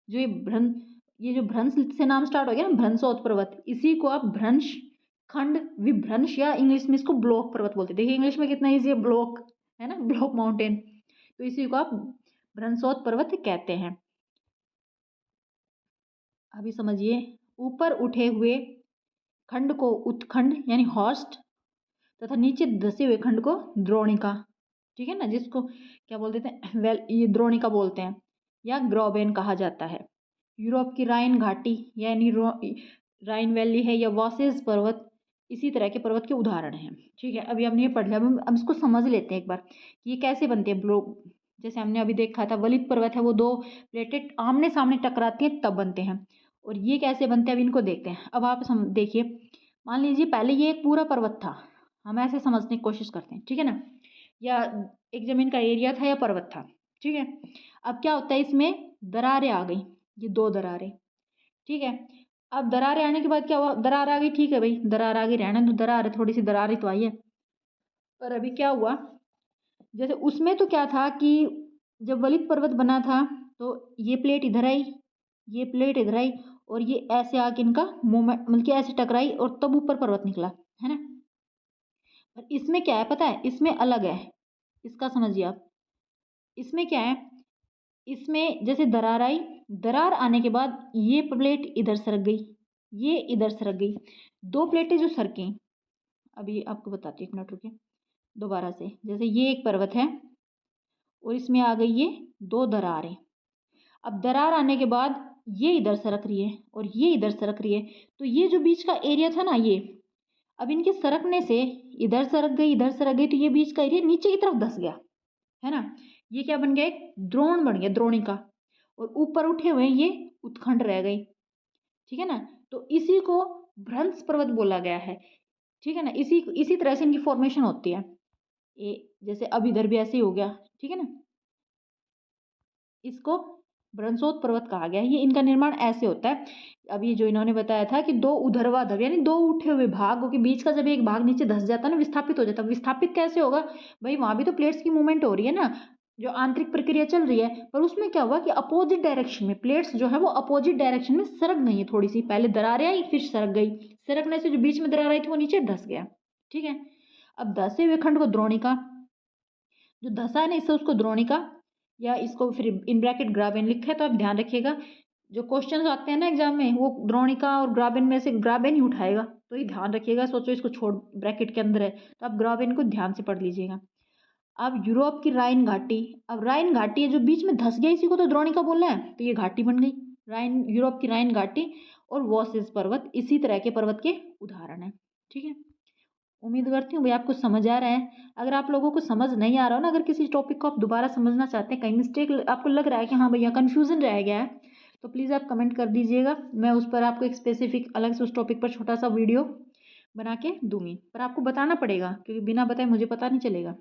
जो ये जो भ्रंश से नाम स्टार्ट हो गया ना, भ्रंशोत पर्वत, इसी को आप भ्रंश, खंड, विभ्रंश या इंग्लिश में इसको ब्लॉक पर्वत बोलते हैं। देखिए इंग्लिश में कितना ईजी है, ब्लॉक है ना, ब्लॉक माउंटेन। तो इसी को आप भ्रंशोत पर्वत कहते हैं। अभी समझिए, ऊपर उठे हुए खंड को उत्खंड यानी हॉर्स्ट तथा नीचे धसे हुए खंड को द्रोणिका, ठीक है ना, जिसको क्या बोल देते हैं, ये द्रोणिका बोलते हैं या ग्रोबेन कहा जाता है। यूरोप की राइन घाटी यानी राइन वैली है या वॉसेस पर्वत इसी तरह के पर्वत के उदाहरण हैं। ठीक है, अभी हमने ये पढ़ लिया। अब इसको समझ लेते हैं एक बार कि ये कैसे बनते हैं ब्लॉक। जैसे हमने अभी देखा था वलित पर्वत है वो दो प्लेटें आमने सामने टकराती हैं तब बनते हैं, और ये कैसे बनते हैं अब इनको देखते हैं। अब आप देखिए, मान लीजिए पहले ये एक पूरा पर्वत था, हम ऐसे समझने की कोशिश करते हैं, ठीक है ना, या एक जमीन का एरिया था या पर्वत था, ठीक है। अब क्या होता है, इसमें दरारें आ गई, ये दो दरारें, ठीक है। अब दरारें आने के बाद क्या हुआ, दरार आ गई, ठीक है भाई, दरार आ गई, रहने दो, दरार है, थोड़ी सी दरार ही तो आई है। पर अभी क्या हुआ, जैसे उसमें तो क्या था कि जब वलित पर्वत बना था तो ये प्लेट इधर आई, ये प्लेट इधर आई, और ये ऐसे आके इनका मूवमेंट मतलब कि ऐसे टकराई और तब ऊपर पर्वत निकला, है ना। पर इसमें क्या है पता है, इसमें अलग है, इसका समझिए आप। इसमें क्या है, इसमें जैसे दरार आई, दरार आने के बाद ये प्लेट इधर सरक गई, ये इधर सरक गई, दो प्लेटें जो सरकी। अभी आपको बताती हूँ, एक मिनट रुकिए दोबारा से। जैसे ये एक पर्वत है और इसमें आ गई ये दो दरारें। अब दरार आने के बाद ये इधर सरक रही है और ये इधर सरक रही है, तो ये जो बीच का एरिया था ना, ये अब इनके सरकने से इधर सरक गई, इधर सरक गई, तो ये बीच का एरिया नीचे की तरफ धस गया, है ना। ये क्या बन गया, एक द्रोण बन गया, द्रोणिका। और ऊपर उठे हुए ये उत्खंड रह गई, ठीक है ना। तो इसी को भ्रंश पर्वत बोला गया है, ठीक है ना। इसी तरह से इनकी फॉर्मेशन होती है। ये जैसे अब इधर भी ऐसे ही हो गया, ठीक है ना। इसको भ्रंशोत पर्वत कहा गया है। ये इनका निर्माण ऐसे होता है। अब ये जो इन्होंने बताया था कि दो ऊर्ध्वाधर यानी दो उठे हुए भागों के बीच का जब एक भाग नीचे धस जाता है ना, विस्थापित हो जाता है। विस्थापित कैसे होगा भाई, वहां भी तो प्लेट्स की मूवमेंट हो रही है ना, जो आंतरिक प्रक्रिया चल रही है, पर उसमें क्या हुआ कि अपोजिट डायरेक्शन में प्लेट्स जो है वो अपोजिट डायरेक्शन में सरक गई है। थोड़ी सी पहले दरारें आई फिर सरक गई, सरकने से जो बीच में दरार आई थी वो नीचे धस गया, ठीक है। अब धसे हुए खंड को द्रोणिका, जो धसा है ना इससे उसको द्रोणिका, या इसको फिर इन ब्रैकेट ग्राबेन लिखा है तो आप ध्यान रखिएगा। जो क्वेश्चंस आते हैं ना एग्जाम में वो द्रोणिका और ग्राबेन में से ग्राबेन ही उठाएगा, तो ये ध्यान रखिएगा। सोचो इसको छोड़ ब्रैकेट के अंदर है तो आप ग्राबेन को ध्यान से पढ़ लीजिएगा। अब यूरोप की राइन घाटी, अब राइन घाटी है जो बीच में धस गया, इसी को तो द्रोणिका बोलना है, तो ये घाटी बन गई राइन, यूरोप की राइन घाटी। और वॉसेस पर्वत इसी तरह के पर्वत के उदाहरण है, ठीक है। उम्मीद करती हूँ भाई आपको समझ आ रहा है। अगर आप लोगों को समझ नहीं आ रहा हो ना, अगर किसी टॉपिक को आप दोबारा समझना चाहते हैं, कहीं मिस्टेक आपको लग रहा है कि हाँ भैया कन्फ्यूजन रह गया है, तो प्लीज़ आप कमेंट कर दीजिएगा। मैं उस पर आपको एक स्पेसिफिक अलग से उस टॉपिक पर छोटा सा वीडियो बना के दूंगी, पर आपको बताना पड़ेगा क्योंकि बिना बताए मुझे पता नहीं चलेगा।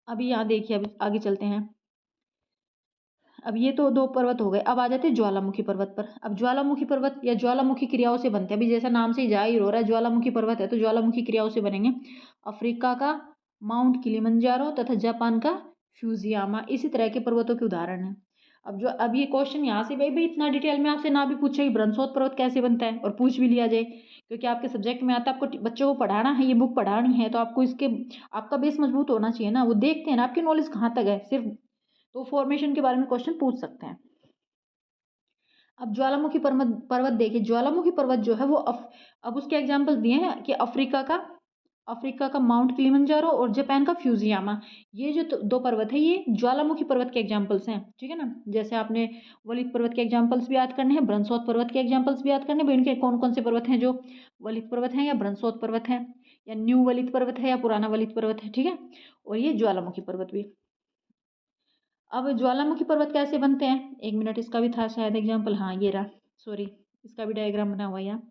अभी यहाँ देखिए, अभी आगे चलते हैं। अब ये तो दो पर्वत हो गए, अब आ जाते हैं ज्वालामुखी पर्वत पर। अब ज्वालामुखी पर्वत या ज्वालामुखी क्रियाओं से बनते हैं। अभी जैसा नाम से ही जाहिर हो रहा है ज्वालामुखी पर्वत है तो ज्वालामुखी क्रियाओं से बनेंगे। अफ्रीका का माउंट किलिमंजारो तथा जापान का फ्यूजियामा इसी तरह के पर्वतों के उदाहरण हैं। अब ये क्वेश्चन यहाँ से भाई इतना डिटेल में आपसे ना भी पूछे कि ब्रह्मोत्तर पर्वत कैसे बनता है, और पूछ भी लिया जाए क्योंकि आपके सब्जेक्ट में आता है, आपको बच्चों को पढ़ाना है, ये बुक पढ़ानी है, तो आपको इसके आपका बेस मजबूत होना चाहिए ना। वो देखते हैं ना आपकी नॉलेज कहाँ तक है, सिर्फ तो फॉर्मेशन के बारे में क्वेश्चन पूछ सकते हैं। अब ज्वालामुखी पर्वत पर्वत देखिए, ज्वालामुखी पर्वत जो है वो अब उसके एग्जाम्पल दिए हैं कि अफ्रीका का माउंट किलिमंजारो और जापान का फ्यूजियामा, ये जो दो पर्वत है ये ज्वालामुखी पर्वत के एग्जाम्पल्स हैं, ठीक है ना। जैसे आपने वलित पर्वत के एग्जाम्पल्स भी याद करने हैं, ब्रह्मोत्तर पर्वत के एग्जाम्पल्स भी याद करने हैं, इनके कौन कौन से पर्वत हैं, जो वलित पर्वत हैं या ब्रह्मोत्तर पर्वत है, या न्यू वलित पर्वत है या पुराना वलित पर्वत है, ठीक है। और ये ज्वालामुखी पर्वत भी। अब ज्वालामुखी पर्वत कैसे बनते हैं, 1 मिनट, इसका भी था शायद एग्जाम्पल, हाँ ये रहा, सॉरी, इसका भी डायग्राम बना हुआ है यहाँ।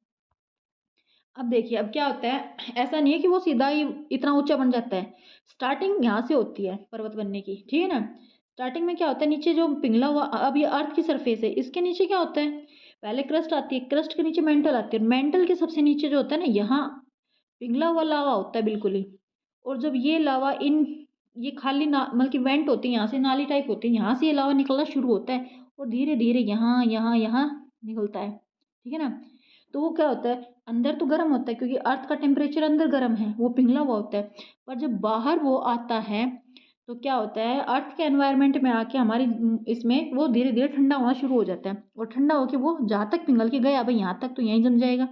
अब देखिए अब क्या होता है, ऐसा नहीं है कि वो सीधा ही इतना ऊंचा बन जाता है, स्टार्टिंग यहाँ से होती है पर्वत बनने की, ठीक है ना। स्टार्टिंग में क्या होता है, नीचे जो पिघला हुआ, अब ये अर्थ की सरफेस है, इसके नीचे क्या होता है, पहले क्रस्ट आती है, क्रस्ट के नीचे मेंटल आती है, मेंटल के सबसे नीचे जो होता है ना, यहाँ पिघला हुआ लावा होता है बिल्कुल ही। और जब ये लावा ये खाली ना मतलब कि वेंट होती है, यहाँ से नाली टाइप होती है, यहाँ से ये लावा निकलना शुरू होता है और धीरे धीरे यहाँ यहाँ यहाँ निकलता है, ठीक है ना। तो वो क्या होता है, अंदर तो गर्म होता है क्योंकि अर्थ का टेम्परेचर अंदर गर्म है, वो पिघला हुआ होता है, पर जब बाहर वो आता है तो क्या होता है, अर्थ के एनवायरनमेंट में आके हमारी इसमें वो धीरे धीरे ठंडा होना शुरू हो जाता है, और ठंडा होके वो जहाँ तक पिघल के गया भाई यहाँ तक तो यहीं जम जाएगा।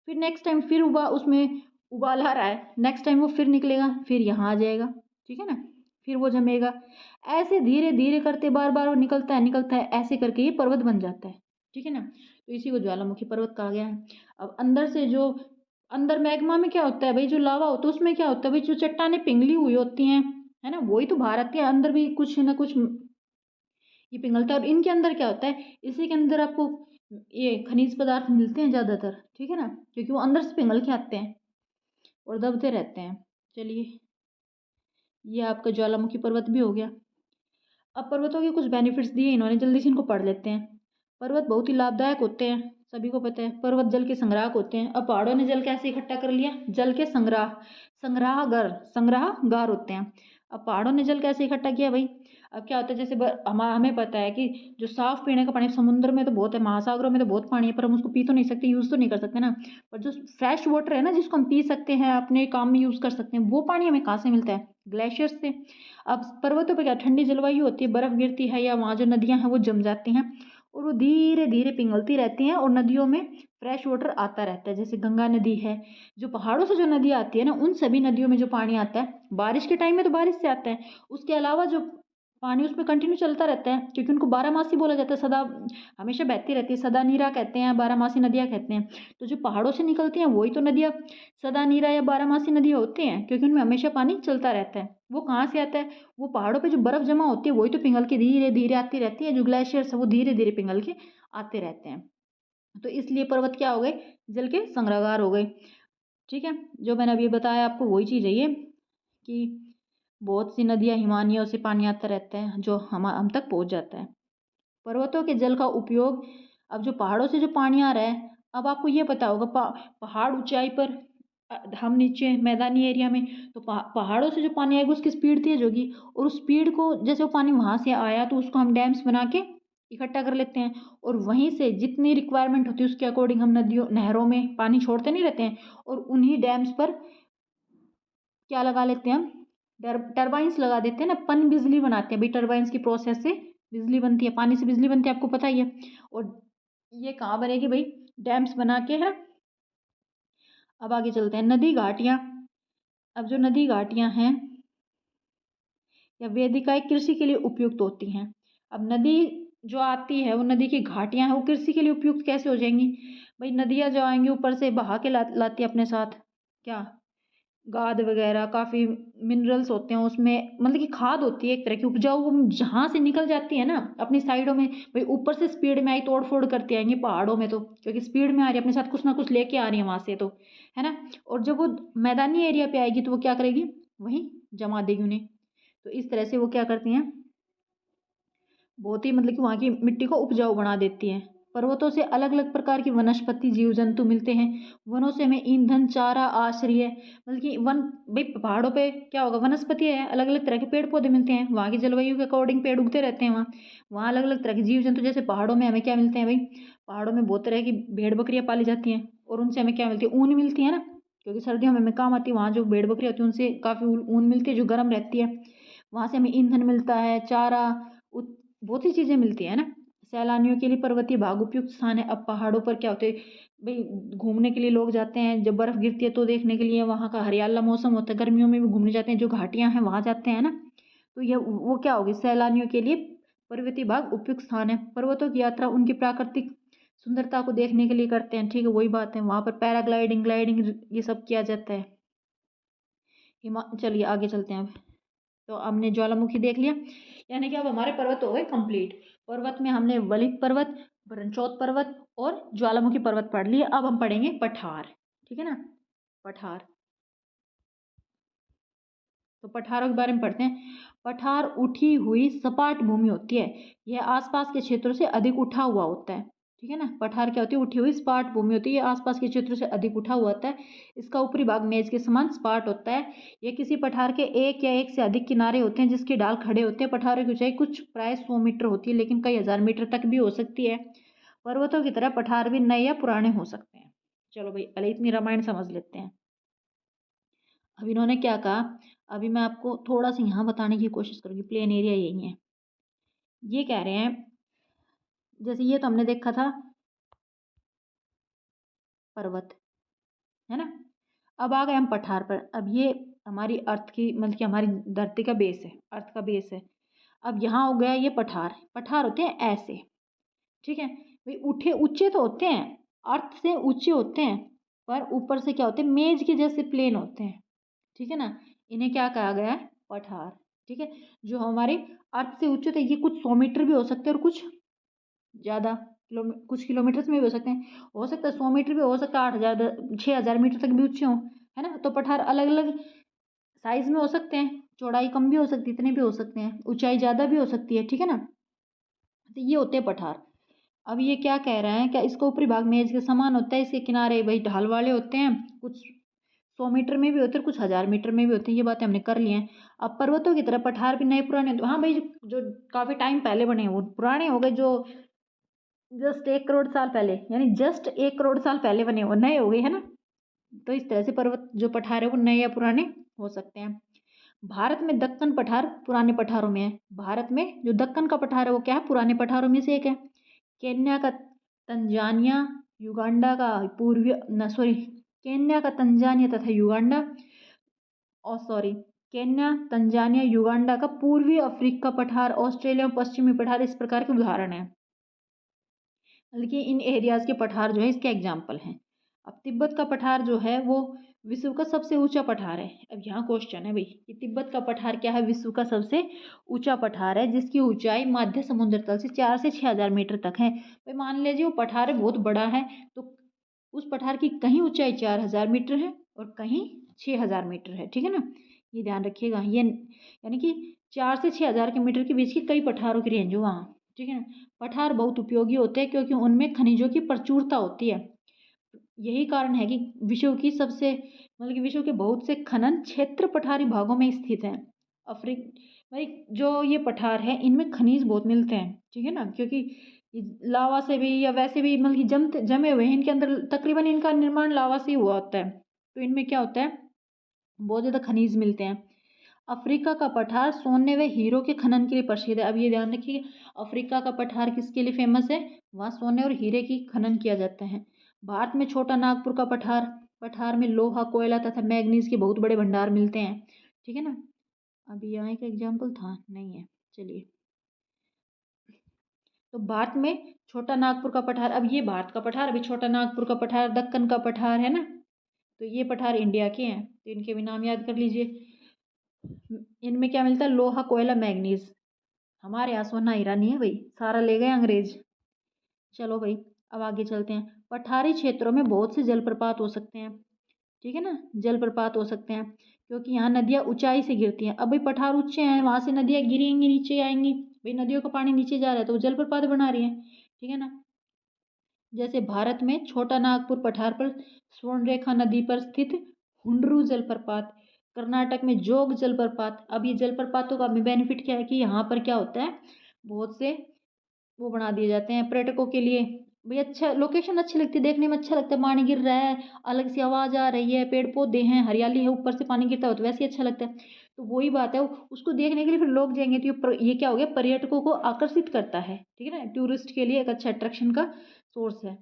फिर नेक्स्ट टाइम फिर उसमें उबाल आ रहा है, नेक्स्ट टाइम वो फिर निकलेगा, फिर यहाँ आ जाएगा, ठीक है ना, फिर वो जमेगा, ऐसे धीरे धीरे करते बार बार वो निकलता है, ऐसे करके ये पर्वत बन जाता है, ठीक है ना। तो इसी को ज्वालामुखी पर्वत कहा गया है। अब अंदर से जो अंदर मैग्मा में क्या होता है भाई, जो लावा होता है उसमें क्या होता है भाई, जो चट्टानें पिघली हुई होती हैं, है ना, वही तो बाहर आती है, अंदर भी कुछ ना कुछ ये पिघलता है। और इनके अंदर क्या होता है, इसी के अंदर आपको ये खनिज पदार्थ मिलते हैं ज़्यादातर, ठीक है ना, क्योंकि वो अंदर से पिघल के आते हैं और दबते रहते हैं। चलिए, ये आपका ज्वालामुखी पर्वत भी हो गया। अब पर्वतों के कुछ बेनिफिट्स दिए इन्होंने, जल्दी से इनको पढ़ लेते हैं। पर्वत बहुत ही लाभदायक होते हैं, सभी को पता है। पर्वत जल के संग्राहक होते हैं। अब पहाड़ों ने जल कैसे इकट्ठा कर लिया, जल के संग्राहगार होते हैं। अब पहाड़ों ने जल कैसे इकट्ठा किया भाई, अब क्या होता है, जैसे हमें पता है कि जो साफ पीने का पानी समुद्र में तो बहुत है, महासागरों में तो बहुत पानी है, पर हम उसको पी तो नहीं सकते, यूज़ तो नहीं कर सकते ना। पर जो फ्रेश वाटर है ना, जिसको हम पी सकते हैं, अपने काम में यूज़ कर सकते हैं, वो पानी हमें कहाँ से मिलता है, ग्लेशियर से। अब पर्वतों पर क्या ठंडी जलवायु होती है, बर्फ गिरती है, या वहाँ जो नदियाँ हैं वो जम जाती हैं और वो धीरे धीरे पिघलती रहती हैं और नदियों में फ्रेश वाटर आता रहता है। जैसे गंगा नदी है, जो पहाड़ों से जो नदी आती है ना, उन सभी नदियों में जो पानी आता है, बारिश के टाइम में तो बारिश से आता है, उसके अलावा जो पानी उसमें कंटिन्यू चलता रहता है, क्योंकि उनको बारहमासी बोला जाता है, सदा हमेशा बहती रहती है, सदा नीरा कहते हैं, बारहमासी नदियाँ कहते हैं। तो जो पहाड़ों से निकलती हैं वही तो नदियाँ सदा नीरा या बारहमासी नदियाँ होती हैं, क्योंकि उनमें हमेशा पानी चलता रहता है। वो कहाँ से आता है, वो पहाड़ों पे जो बर्फ जमा होती है वही तो पिघल के धीरे धीरे आती रहती है, जो ग्लेशियर्स है वो धीरे धीरे पिघल के आते रहते हैं। तो इसलिए पर्वत क्या हो गए, जल के संग्रहगार हो गए, ठीक है। जो मैंने अभी बताया आपको वही चीज़ है ये, कि बहुत सी नदियाँ हिमानियों से पानी आता रहता है जो हम तक पहुँच जाता है। पर्वतों के जल का उपयोग, अब जो पहाड़ों से जो पानी आ रहा है, अब आपको ये पता होगा पहाड़ ऊंचाई पर, हम नीचे मैदानी एरिया में, तो पहाड़ों से जो पानी आएगा उसकी स्पीड तेज होगी, और उस स्पीड को जैसे वो पानी वहाँ से आया तो उसको हम डैम्स बना के इकट्ठा कर लेते हैं, और वहीं से जितनी रिक्वायरमेंट होती है उसके अकॉर्डिंग हम नदियों नहरों में पानी छोड़ते नहीं रहते हैं, और उन्हीं डैम्स पर क्या लगा लेते हैं हम, टरबाइंस लगा देते हैं ना, पन बिजली बनाते हैं भाई, टरबाइंस की प्रोसेस से बिजली बनती है, पानी से बिजली बनती है, आपको पता ही है। और ये कहाँ बनेगी भाई, डैम्स बना के है। अब आगे चलते हैं, नदी घाटियाँ। अब जो नदी घाटियाँ हैं या वेदिकाएं कृषि के लिए उपयुक्त होती हैं। अब नदी जो आती है, वो नदी की घाटियाँ हैं, वो कृषि के लिए उपयुक्त कैसे हो जाएंगी भाई, नदियाँ जो आएंगी ऊपर से बहा के लाती है अपने साथ क्या, गाद वगैरह, काफ़ी मिनरल्स होते हैं उसमें, मतलब कि खाद होती है एक तरह की उपजाऊ, वो जहाँ से निकल जाती है ना अपनी साइडों में भाई, ऊपर से स्पीड में आई तोड़ फोड़ करती आएंगी पहाड़ों में, तो क्योंकि स्पीड में आ रही है अपने साथ कुछ ना कुछ लेके आ रही है वहाँ से, तो है ना। और जब वो मैदानी एरिया पे आएगी तो वो क्या करेगी, वहीं जमा देगी उन्हें। तो इस तरह से वो क्या करती हैं, बहुत ही मतलब कि वहाँ की मिट्टी को उपजाऊ बना देती हैं। पर्वतों से अलग अलग प्रकार की वनस्पति जीव जंतु मिलते हैं। वनों से हमें ईंधन, चारा, आश्रय, बल्कि वन, भाई पहाड़ों पे क्या होगा, वनस्पति है, अलग अलग तरह के पेड़ पौधे मिलते हैं, वहाँ की जलवायु के अकॉर्डिंग पेड़ उगते रहते हैं। वहाँ अलग अलग तरह के जीव जंतु, जैसे पहाड़ों में हमें क्या मिलते हैं भाई, पहाड़ों में बहुत तरह की भेड़ बकरियाँ पाली जाती हैं और उनसे हमें क्या मिलती है, ऊन मिलती है ना, क्योंकि सर्दियों में हमें काम आती है। वहाँ जो भेड़ बकरी होती है उनसे काफ़ी ऊन मिलती है जो गर्म रहती है। वहाँ से हमें ईंधन मिलता है, चारा, बहुत सी चीज़ें मिलती है ना। सैलानियों के लिए पर्वतीय भाग उपयुक्त स्थान है। अब पहाड़ों पर क्या होते हैं भाई, घूमने के लिए लोग जाते हैं, जब बर्फ़ गिरती है तो देखने के लिए, वहाँ का हरियाला मौसम होता है, गर्मियों में भी घूमने जाते हैं, जो घाटियाँ हैं वहाँ जाते हैं ना। तो ये वो क्या होगी, सैलानियों के लिए पर्वतीय भाग उपयुक्त स्थान है। पर्वतों की यात्रा उनकी प्राकृतिक सुंदरता को देखने के लिए करते हैं, ठीक है, वही बात है। वहाँ पर पैराग्लाइडिंग, ग्लाइडिंग, ये सब किया जाता है। चलिए आगे चलते हैं अब। तो हमने ज्वालामुखी देख लिया, यानी कि अब हमारे पर्वत हो गए कंप्लीट। पर्वत में हमने वलित पर्वत, ब्रह्मोत्तर पर्वत और ज्वालामुखी पर्वत पढ़ लिए। अब हम पढ़ेंगे पठार, ठीक है ना। पठार, तो पठारों के बारे में पढ़ते हैं। पठार उठी हुई सपाट भूमि होती है, यह आसपास के क्षेत्रों से अधिक उठा हुआ होता है, ठीक है ना। पठार क्या होती है, उठी हुई सपाट भूमि होती है, यह आसपास के क्षेत्रों से अधिक उठा हुआ होता है। इसका ऊपरी भाग मेज के समान सपाट होता है। यह किसी पठार के एक या एक से अधिक किनारे होते हैं जिसके ढाल खड़े होते हैं। पठारों की ऊंचाई कुछ प्राय 100 मीटर होती है, लेकिन कई हजार मीटर तक भी हो सकती है। पर्वतों की तरह पठार भी नए या पुराने हो सकते हैं। चलो भाई, पहले इतनी रामायण समझ लेते हैं। अब इन्होंने क्या कहा, अभी मैं आपको थोड़ा सा यहाँ बताने की कोशिश करूँगी। प्लेन एरिया यही है। ये कह रहे हैं, जैसे ये तो हमने देखा था पर्वत, है ना। अब आ गए हम पठार पर। अब ये हमारी अर्थ की, मतलब कि हमारी धरती का बेस है, अर्थ का बेस है। अब यहाँ हो गया ये पठार। पठार होते हैं ऐसे, ठीक है भाई, उठे ऊंचे तो होते हैं, अर्थ से ऊंचे होते हैं, पर ऊपर से क्या होते हैं, मेज के जैसे प्लेन होते हैं, ठीक है ना। इन्हें क्या कहा गया है, पठार, ठीक है। जो हमारे अर्थ से ऊंचे थे, ये कुछ 100 मीटर भी हो सकते हैं और कुछ ज़्यादा कुछ किलोमीटर्स में भी हो सकते हैं। हो सकता है 100 मीटर भी हो सकता है, 8,000 6,000 मीटर तक भी ऊंचे हों, है ना। तो पठार अलग अलग साइज में हो सकते हैं, चौड़ाई कम भी हो सकती है, इतने भी हो सकते हैं, ऊंचाई ज़्यादा भी हो सकती है, ठीक है ना। तो ये होते हैं पठार। अब ये क्या कह रहे हैं, क्या इसका ऊपरी भाग मेज के समान होता है, इसके किनारे भाई ढाल वाले होते हैं, कुछ 100 मीटर में भी होते हैं, कुछ 1,000 मीटर में भी होते हैं। ये बातें हमने कर ली हैं। अब पर्वतों की तरह पठार भी नए पुराने होते हैं। हाँ भाई, जो काफ़ी टाइम पहले बने हैं वो पुराने हो गए, जो जस्ट 1 करोड़ साल पहले, यानी जस्ट 1 करोड़ साल पहले बने वो नए हो गए, है ना। तो इस तरह से पर्वत जो पठार है वो नए या पुराने हो सकते हैं। भारत में दक्कन पठार पुराने पठारों में है। भारत में जो दक्कन का पठार है वो क्या है, पुराने पठारों में से एक है। केन्या का, तंजानिया, युगांडा का पूर्वी, न सॉरी, केन्या का, तंजानिया तथा युगांडा, और सॉरी, केन्या, तंजानिया, युगांडा का पूर्वी अफ्रीका पठार, ऑस्ट्रेलिया में पश्चिमी पठार इस प्रकार के उदाहरण हैं। मतलब कि इन एरियाज के पठार जो है इसके एग्जाम्पल हैं। अब तिब्बत का पठार जो है वो विश्व का सबसे ऊंचा पठार है। अब यहाँ क्वेश्चन है भाई कि तिब्बत का पठार क्या है, विश्व का सबसे ऊंचा पठार है जिसकी ऊंचाई मध्य समुद्र तल से 4 से 6,000 मीटर तक है। भाई मान लीजिए वो पठार बहुत बड़ा है, तो उस पठार की कहीं ऊंचाई 4,000 मीटर है और कहीं 6,000 मीटर है, ठीक है ना। ये ध्यान रखिएगा, ये यानी कि 4 से 6,000 के मीटर के बीच की कई पठारों की रेंज हो वहाँ, ठीक है ना। पठार बहुत उपयोगी होते हैं क्योंकि उनमें खनिजों की प्रचुरता होती है। यही कारण है कि विश्व की सबसे, मतलब कि विश्व के बहुत से खनन क्षेत्र पठारी भागों में स्थित हैं। भाई जो ये पठार है इनमें खनिज बहुत मिलते हैं, ठीक है ना, क्योंकि लावा से भी या वैसे भी, मतलब कि जमे हुए हैं इनके अंदर, तकरीबन इनका निर्माण लावा से ही हुआ होता है। तो इनमें क्या होता है, बहुत ज़्यादा खनिज मिलते हैं। अफ्रीका का पठार सोने व हीरो के खनन के लिए प्रसिद्ध है। अब ये ध्यान रखिए, अफ्रीका का पठार किसके लिए फेमस है, वहाँ सोने और हीरे की खनन किया जाता है। भारत में छोटा नागपुर का पठार, पठार में लोहा, कोयला तथा मैग्नीज के बहुत बड़े भंडार मिलते हैं, ठीक है ना। अभी यहाँ एक एग्जाम्पल था, नहीं है, चलिए। तो भारत में छोटा नागपुर का पठार, अब ये भारत का पठार, अभी छोटा नागपुर का पठार दक्कन का पठार है ना। तो ये पठार इंडिया के हैं, तो इनके भी नाम याद कर लीजिए। इनमें क्या मिलता है, लोहा, कोयला, मैग्नीज। हमारे यहाँ सोना हीरा नहीं है भाई, सारा ले गए अंग्रेज। चलो भाई, अब आगे चलते हैं। पठारी क्षेत्रों में बहुत से जलप्रपात हो सकते हैं, ठीक है ना, जलप्रपात हो सकते हैं क्योंकि यहाँ नदियाँ ऊंचाई से गिरती हैं। अब भाई पठार ऊंचे हैं, वहां से नदियाँ गिरेंगी, नीचे आएंगी, भाई नदियों का पानी नीचे जा रहा है तो वो जलप्रपात बना रही है, ठीक है ना। जैसे भारत में छोटा नागपुर पठार पर स्वर्णरेखा नदी पर स्थित हुंडरू जलप्रपात, कर्नाटक में जोग जलप्रपात। अब ये जलप्रपातों का बेनिफिट क्या है कि यहाँ पर क्या होता है, बहुत से वो बना दिए जाते हैं पर्यटकों के लिए। भाई अच्छा लोकेशन अच्छी लगती है, देखने में अच्छा लगता है, पानी गिर रहा है, अलग सी आवाज़ आ रही है, पेड़ पौधे हैं, हरियाली है, ऊपर से पानी गिरता है तो वैसे ही अच्छा लगता है। तो वही बात है, उसको देखने के लिए फिर लोग जाएंगे तो ये क्या हो गया, पर्यटकों को आकर्षित करता है, ठीक है ना, टूरिस्ट के लिए एक अच्छा अट्रैक्शन का सोर्स है।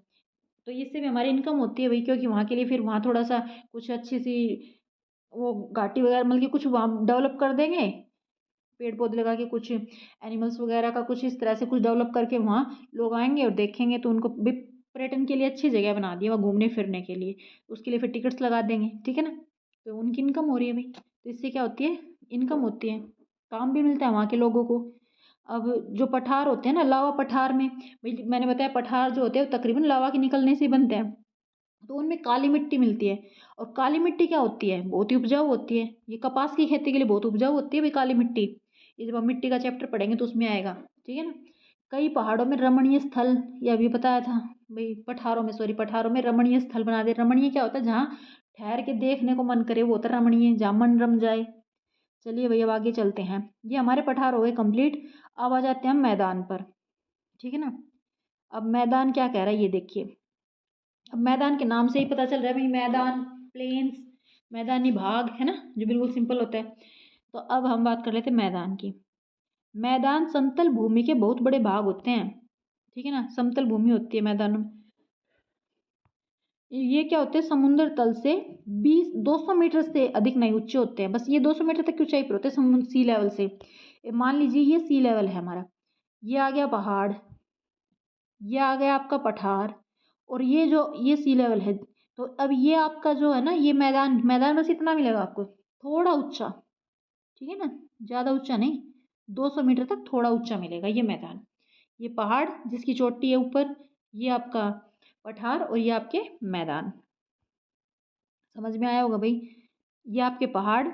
तो इससे भी हमारी इनकम होती है भाई, क्योंकि वहाँ के लिए फिर वहाँ थोड़ा सा कुछ अच्छी सी वो घाटी वगैरह मतलब कि कुछ वहाँ डेवलप कर देंगे, पेड़ पौधे लगा के कुछ एनिमल्स वगैरह का कुछ इस तरह से कुछ डेवलप करके वहाँ लोग आएंगे और देखेंगे, तो उनको भी पर्यटन के लिए अच्छी जगह बना दी है वहाँ घूमने फिरने के लिए, उसके लिए फिर टिकट्स लगा देंगे, ठीक है ना। तो उनकी इनकम हो रही है भाई, तो इससे क्या होती है, इनकम होती है, काम भी मिलता है वहाँ के लोगों को। अब जो पठार होते हैं ना, लावा पठार में, भाई मैंने बताया पठार जो होते हैं वो तकरीबन लावा के निकलने से ही बनते हैं, तो उनमें काली मिट्टी मिलती है। और काली मिट्टी क्या होती है, बहुत ही उपजाऊ होती है, ये कपास की खेती के लिए बहुत उपजाऊ होती है भाई काली मिट्टी। ये जब हम मिट्टी का चैप्टर पढ़ेंगे तो उसमें आएगा, ठीक है ना। कई पहाड़ों में रमणीय स्थल, ये अभी बताया था भाई, पठारों में सॉरी पठारों में रमणीय स्थल बना दे। रमणीय क्या होता है, जहाँ ठहर के देखने को मन करे वो होता है रमणीय, जहाँ मन रम जाए। चलिए भैया अब आगे चलते हैं, ये हमारे पठार हो गए कंप्लीट। अब आ जाते हैं हम मैदान पर, ठीक है ना। अब मैदान क्या कह रहा है ये देखिए, अब मैदान के नाम से ही पता चल रहा है भाई, मैदान प्लेन्स, मैदानी भाग है ना, जो बिल्कुल सिंपल होता है। तो अब हम बात कर लेते हैं मैदान की। मैदान समतल भूमि के बहुत बड़े भाग होते हैं, ठीक है ना, समतल भूमि होती है मैदानों में। ये क्या होते हैं, समुद्र तल से 200 मीटर से अधिक नहीं ऊंचे होते हैं, बस ये 200 मीटर तक की ऊंचाई पर होते हैं समुद्र सी लेवल से। मान लीजिए ये सी लेवल है हमारा, ये आ गया पहाड़, ये आ गया आपका पठार, और ये जो ये सी लेवल है। तो अब ये आपका जो है ना, ये मैदान, मैदान बस इतना मिलेगा आपको, थोड़ा ऊंचा, ठीक है ना, ज़्यादा ऊंचा नहीं, 200 मीटर तक थोड़ा ऊंचा मिलेगा ये मैदान। ये पहाड़ जिसकी चोटी है ऊपर, ये आपका पठार, और ये आपके मैदान। समझ में आया होगा भाई, ये आपके पहाड़,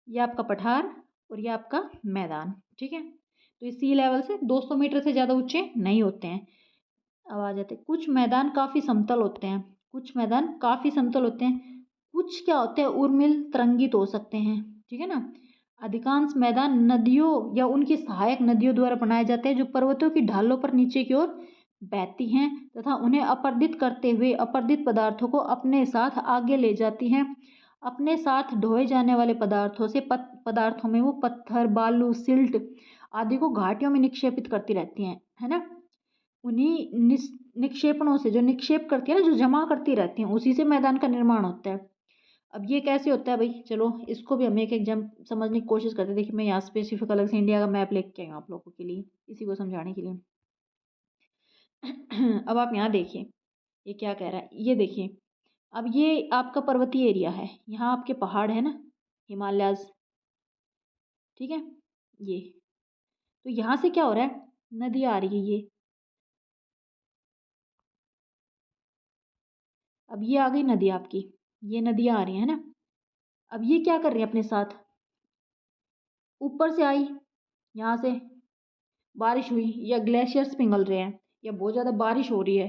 ये आपका पठार, और ये आपका मैदान, ठीक है। तो ये सी लेवल से 200 मीटर से ज़्यादा ऊंचे नहीं होते हैं। अब आ जाते हैं, कुछ मैदान काफ़ी समतल होते हैं, कुछ मैदान काफ़ी समतल होते हैं, कुछ क्या होते हैं उर्मिल तरंगित हो सकते हैं, ठीक है ना। अधिकांश मैदान नदियों या उनकी सहायक नदियों द्वारा बनाए जाते हैं, जो पर्वतों की ढालों पर नीचे की ओर बहती हैं तथा उन्हें अपर्दित करते हुए अपर्दित पदार्थों को अपने साथ आगे ले जाती हैं। अपने साथ ढोए जाने वाले पदार्थों से पदार्थों में वो पत्थर, बालू, सिल्ट आदि को घाटियों में निक्षेपित करती रहती हैं, है ना। उन्हीं निक्षेपणों से, जो निक्षेप करती है ना, जो जमा करती रहती हैं, उसी से मैदान का निर्माण होता है। अब ये कैसे होता है भाई, चलो इसको भी हम एक एग्जाम समझने की कोशिश करते हैं। देखिए मैं यहाँ स्पेसिफिक अलग से इंडिया का मैप लेके आई हूँ आप लोगों के लिए, इसी को समझाने के लिए। अब आप यहाँ देखिए, ये क्या कह रहा है, ये देखिए। अब ये आपका पर्वतीय एरिया है, यहाँ आपके पहाड़ है ना, हिमालयाज, ठीक है। ये तो यहाँ से क्या हो रहा है, नदी आ रही है ये, अब ये आ गई नदी आपकी, ये नदियाँ आ रही है ना। अब ये क्या कर रही है अपने साथ, ऊपर से आई, यहाँ से बारिश हुई या ग्लेशियर्स पिघल रहे हैं या बहुत ज़्यादा बारिश हो रही है,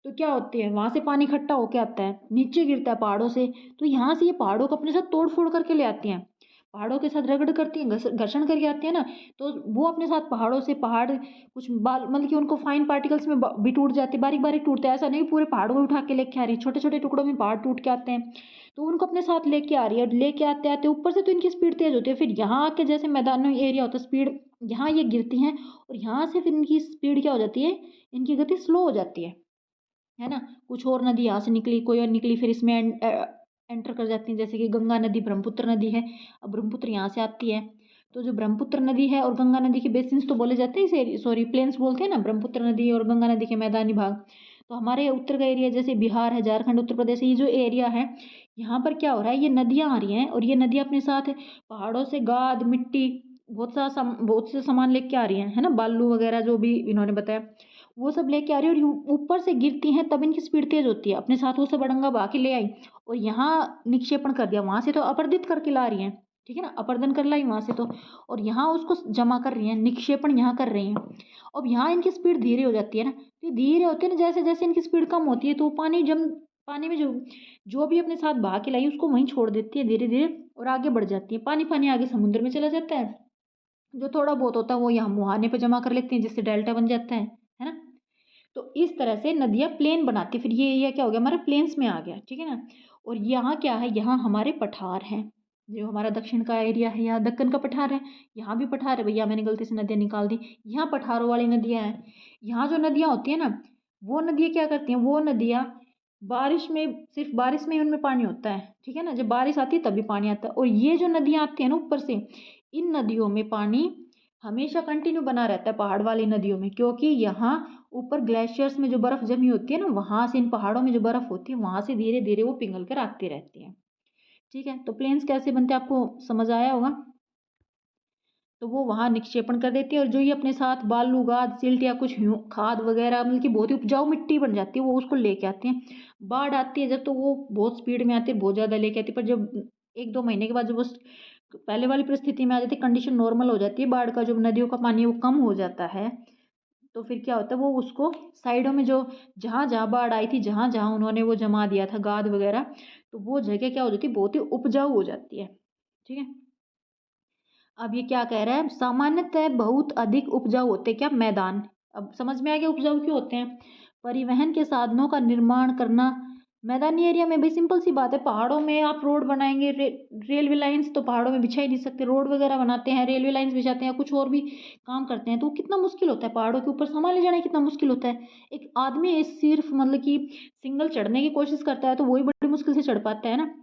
तो क्या होती है, वहाँ से पानी इकट्ठा होके आता है, नीचे गिरता है पहाड़ों से। तो यहाँ से ये पहाड़ों को अपने साथ तोड़ फोड़ करके ले आती हैं, पहाड़ों के साथ रगड़ करती हैं, घर्षण करके आती है ना। तो वो अपने साथ पहाड़ों से, पहाड़ कुछ बाल मतलब कि उनको फाइन पार्टिकल्स में भी टूट जाते हैं, बारीक बारीक टूटते हैं, ऐसा नहीं पूरे पहाड़ों को उठा के लेके आ रही है, छोटे छोटे टुकड़ों में पहाड़ टूट के आते हैं। तो उनको अपने साथ लेके आ रही है, लेके आते आते ऊपर से तो इनकी स्पीड तेज होती है, फिर यहाँ आके जैसे मैदानों एरिया होता है, स्पीड यहाँ ये गिरती हैं, और यहाँ से फिर इनकी स्पीड क्या हो जाती है, इनकी गति स्लो हो जाती है ना। कुछ और नदी यहाँ से निकली, कोई और निकली, फिर इसमें एंटर कर जाती हैं, जैसे कि गंगा नदी, ब्रह्मपुत्र नदी है। अब ब्रह्मपुत्र यहाँ से आती है, तो जो ब्रह्मपुत्र नदी है और गंगा नदी के बेसिन्स तो बोले जाते हैं इसे, सॉरी प्लेन्स बोलते हैं ना, ब्रह्मपुत्र नदी और गंगा नदी के मैदानी भाग। तो हमारे उत्तर का एरिया जैसे बिहार है, झारखंड, उत्तर प्रदेश, ये जो एरिया है, यहाँ पर क्या हो रहा है, ये नदियाँ आ रही हैं, और ये नदियाँ अपने साथ पहाड़ों से गाद, मिट्टी, बहुत से सामान लेके आ रही हैं, है ना, बालू वगैरह जो भी इन्होंने बताया, वो सब लेके आ रही है, और ऊपर से गिरती हैं तब इनकी स्पीड तेज होती है, अपने साथ वो सब अड़ंगा बहा के ले आई और यहाँ निक्षेपण कर दिया, वहां से तो अपर्दित करके ला रही हैं, ठीक है ना, अपर्दन कर लाई वहां से तो, और यहाँ उसको जमा कर रही हैं, निक्षेपण यहाँ कर रही हैं। अब यहाँ इनकी स्पीड धीरे हो जाती है ना, तो धीरे होते हैं ना, जैसे जैसे इनकी स्पीड कम होती है तो पानी में जो जो भी अपने साथ बहा के लाई उसको वहीं छोड़ देती है धीरे धीरे, और आगे बढ़ जाती है। पानी आगे समुद्र में चला जाता है, जो थोड़ा बहुत होता है वो यहाँ मुहाने पे जमा कर लेते हैं, जिससे डेल्टा बन जाता है ना। तो इस तरह से नदियाँ प्लेन बनाती है। फिर ये एरिया क्या हो गया हमारा, प्लेन्स में आ गया, ठीक है ना। और यहाँ क्या है, यहाँ हमारे पठार हैं, जो हमारा दक्षिण का एरिया है, यहाँ दक्कन का पठार है, यहाँ भी पठार है भैया, मैंने गलती से नदियाँ निकाल दी। यहाँ पठारों वाली नदियाँ हैं। यहाँ जो नदियाँ होती है ना, वो नदियाँ क्या करती हैं, वो नदियाँ बारिश में, सिर्फ बारिश में ही उनमें पानी होता है, ठीक है ना। जब बारिश आती है तभी पानी आता है। और ये जो नदियाँ आती हैं ना ऊपर से, इन नदियों में पानी हमेशा कंटिन्यू बना रहता है पहाड़ वाली नदियों में, क्योंकि यहाँ ऊपर ग्लेशियर्स में जो बर्फ़ जमी होती है ना, वहाँ से, इन पहाड़ों में जो बर्फ़ होती है वहाँ से धीरे धीरे वो पिघल कर आती रहती है, ठीक है। तो प्लेन्स कैसे बनते हैं आपको समझ आया होगा। तो वो वहाँ निक्षेपण कर देती है, और जो ये अपने साथ बालू गाद सिल्ट या कुछ खाद वगैरह, मतलब कि बहुत ही उपजाऊ मिट्टी बन जाती है, वो उसको लेके आते हैं। बाढ़ आती है जब, तो वो बहुत स्पीड में आती है, बहुत ज़्यादा लेके आती है। पर जब 1-2 महीने के बाद जब वो पहले वाली परिस्थिति में आ जाती है, कंडीशन नॉर्मल हो जाती है, बाढ़ का जो नदियों का पानी वो कम हो जाता है, तो फिर क्या होता है, वो उसको साइडों में जो जहाँ जहाँ बाढ़ आई थी, जहाँ जहाँ उन्होंने वो जमा दिया था गाद वगैरह, तो वो जगह क्या हो जाती है, बहुत ही उपजाऊ हो जाती है, ठीक है। अब ये क्या कह रहा है, सामान्यतः बहुत अधिक उपजाऊ होते क्या, मैदान। अब समझ में आ गया उपजाऊ क्यों होते हैं। परिवहन के साधनों का निर्माण करना मैदानी एरिया में, भाई सिंपल सी बात है, पहाड़ों में आप रोड बनाएंगे, रेलवे लाइंस तो पहाड़ों में बिछा ही नहीं सकते, रोड वगैरह बनाते हैं, रेलवे लाइंस बिछाते हैं, कुछ और भी काम करते हैं, तो कितना मुश्किल होता है, पहाड़ों के ऊपर सामान ले जाना कितना मुश्किल होता है। एक आदमी सिर्फ मतलब कि सिंगल चढ़ने की कोशिश करता है तो वही बड़ी मुश्किल से चढ़ पाता है ना।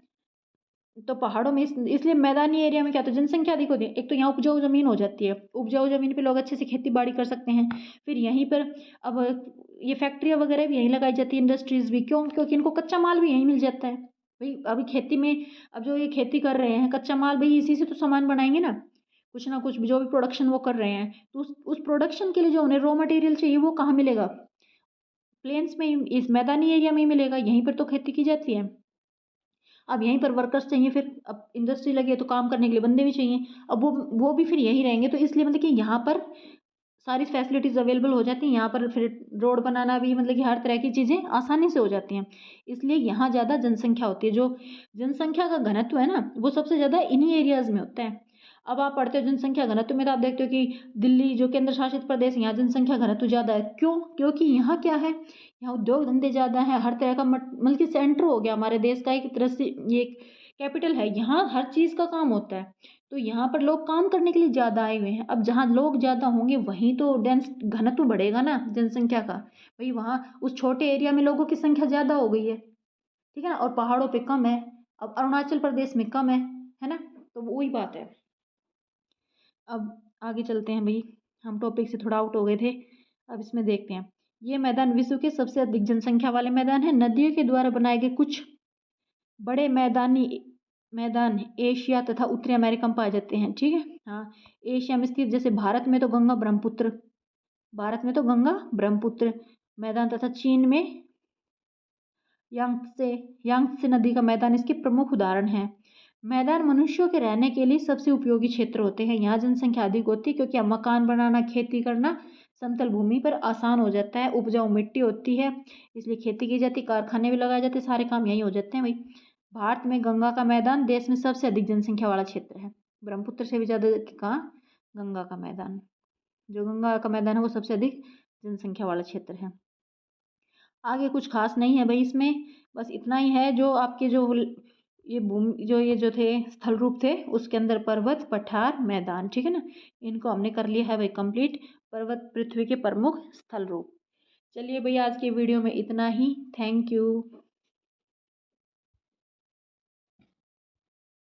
तो पहाड़ों में इसलिए मैदानी एरिया में क्या होता है, जनसंख्या अधिक होती है, एक तो यहाँ उपजाऊ ज़मीन हो जाती है, उपजाऊ ज़मीन पे लोग अच्छे से खेती बाड़ी कर सकते हैं। फिर यहीं पर अब ये फैक्ट्रियाँ वगैरह भी यहीं लगाई जाती है, इंडस्ट्रीज़ भी, क्यों, क्योंकि इनको कच्चा माल भी यहीं मिल जाता है। भाई अभी खेती में, अब जो ये खेती कर रहे हैं, कच्चा माल भाई इसी से तो सामान बनाएंगे ना कुछ जो भी प्रोडक्शन वो कर रहे हैं, तो उस प्रोडक्शन के लिए जो उन्हें रॉ मटेरियल चाहिए वो कहाँ मिलेगा, प्लेन्स में ही, इस मैदानी एरिया में ही मिलेगा, यहीं पर तो खेती की जाती है। अब यहीं पर वर्कर्स चाहिए, फिर अब इंडस्ट्री लगी है तो काम करने के लिए बंदे भी चाहिए, अब वो भी फिर यहीं रहेंगे, तो इसलिए मतलब कि यहाँ पर सारी फैसिलिटीज़ अवेलेबल हो जाती हैं, यहाँ पर फिर रोड बनाना भी, मतलब कि हर तरह की चीज़ें आसानी से हो जाती हैं, इसलिए यहाँ ज़्यादा जनसंख्या होती है। जो जनसंख्या का घनत्व है ना, वो सबसे ज़्यादा इन्हीं एरियाज़ में होता है। अब आप पढ़ते हो जनसंख्या घनत्व में, तो आप देखते हो कि दिल्ली जो केंद्र शासित प्रदेश है, यहाँ जनसंख्या घनत्व ज़्यादा है, क्यों, क्योंकि यहाँ क्या है, यहाँ उद्योग धंधे ज़्यादा हैं, हर तरह का मतलब कि सेंटर हो गया हमारे देश का, एक तरह से ये कैपिटल है, यहाँ हर चीज़ का काम होता है, तो यहाँ पर लोग काम करने के लिए ज़्यादा आए हुए हैं। अब जहाँ लोग ज़्यादा होंगे वहीं तो डेंस घनत्व बढ़ेगा ना जनसंख्या का, भाई वहाँ उस छोटे एरिया में लोगों की संख्या ज़्यादा हो गई है, ठीक है ना, और पहाड़ों पे कम है, अब अरुणाचल प्रदेश में कम है ना, तो वही बात है। अब आगे चलते हैं भाई, हम टॉपिक से थोड़ा आउट हो गए थे, अब इसमें देखते हैं। ये मैदान विश्व के सबसे अधिक जनसंख्या वाले मैदान है। नदियों के द्वारा बनाए गए कुछ बड़े मैदान एशिया तथा उत्तरी अमेरिका में पाए जाते हैं, ठीक है। हाँ, एशिया में स्थित, जैसे भारत में तो गंगा ब्रह्मपुत्र मैदान, तथा चीन में यांगत्से यांगत्से नदी का मैदान इसके प्रमुख उदाहरण हैं। मैदान मनुष्यों के रहने के लिए सबसे उपयोगी क्षेत्र होते हैं। यहाँ जनसंख्या अधिक होती है क्योंकि अब मकान बनाना, खेती करना समतल भूमि पर आसान हो जाता है, उपजाऊ मिट्टी होती है इसलिए खेती की जाती है, कारखाने भी लगाए जाते हैं, सारे काम यहीं हो जाते हैं भाई। भारत में गंगा का मैदान देश में सबसे अधिक जनसंख्या वाला क्षेत्र है। ब्रह्मपुत्र से भी ज़्यादा कहाँ, गंगा का मैदान, जो गंगा का मैदान है वो सबसे अधिक जनसंख्या वाला क्षेत्र है। आगे कुछ खास नहीं है भाई इसमें, बस इतना ही है, जो आपके जो ये भूमि जो थे स्थल रूप थे, उसके अंदर पर्वत, पठार, मैदान, ठीक है ना, इनको हमने कर लिया है भाई कंप्लीट, पर्वत पृथ्वी के प्रमुख स्थल रूप। चलिए भाई आज की वीडियो में इतना ही, थैंक यू।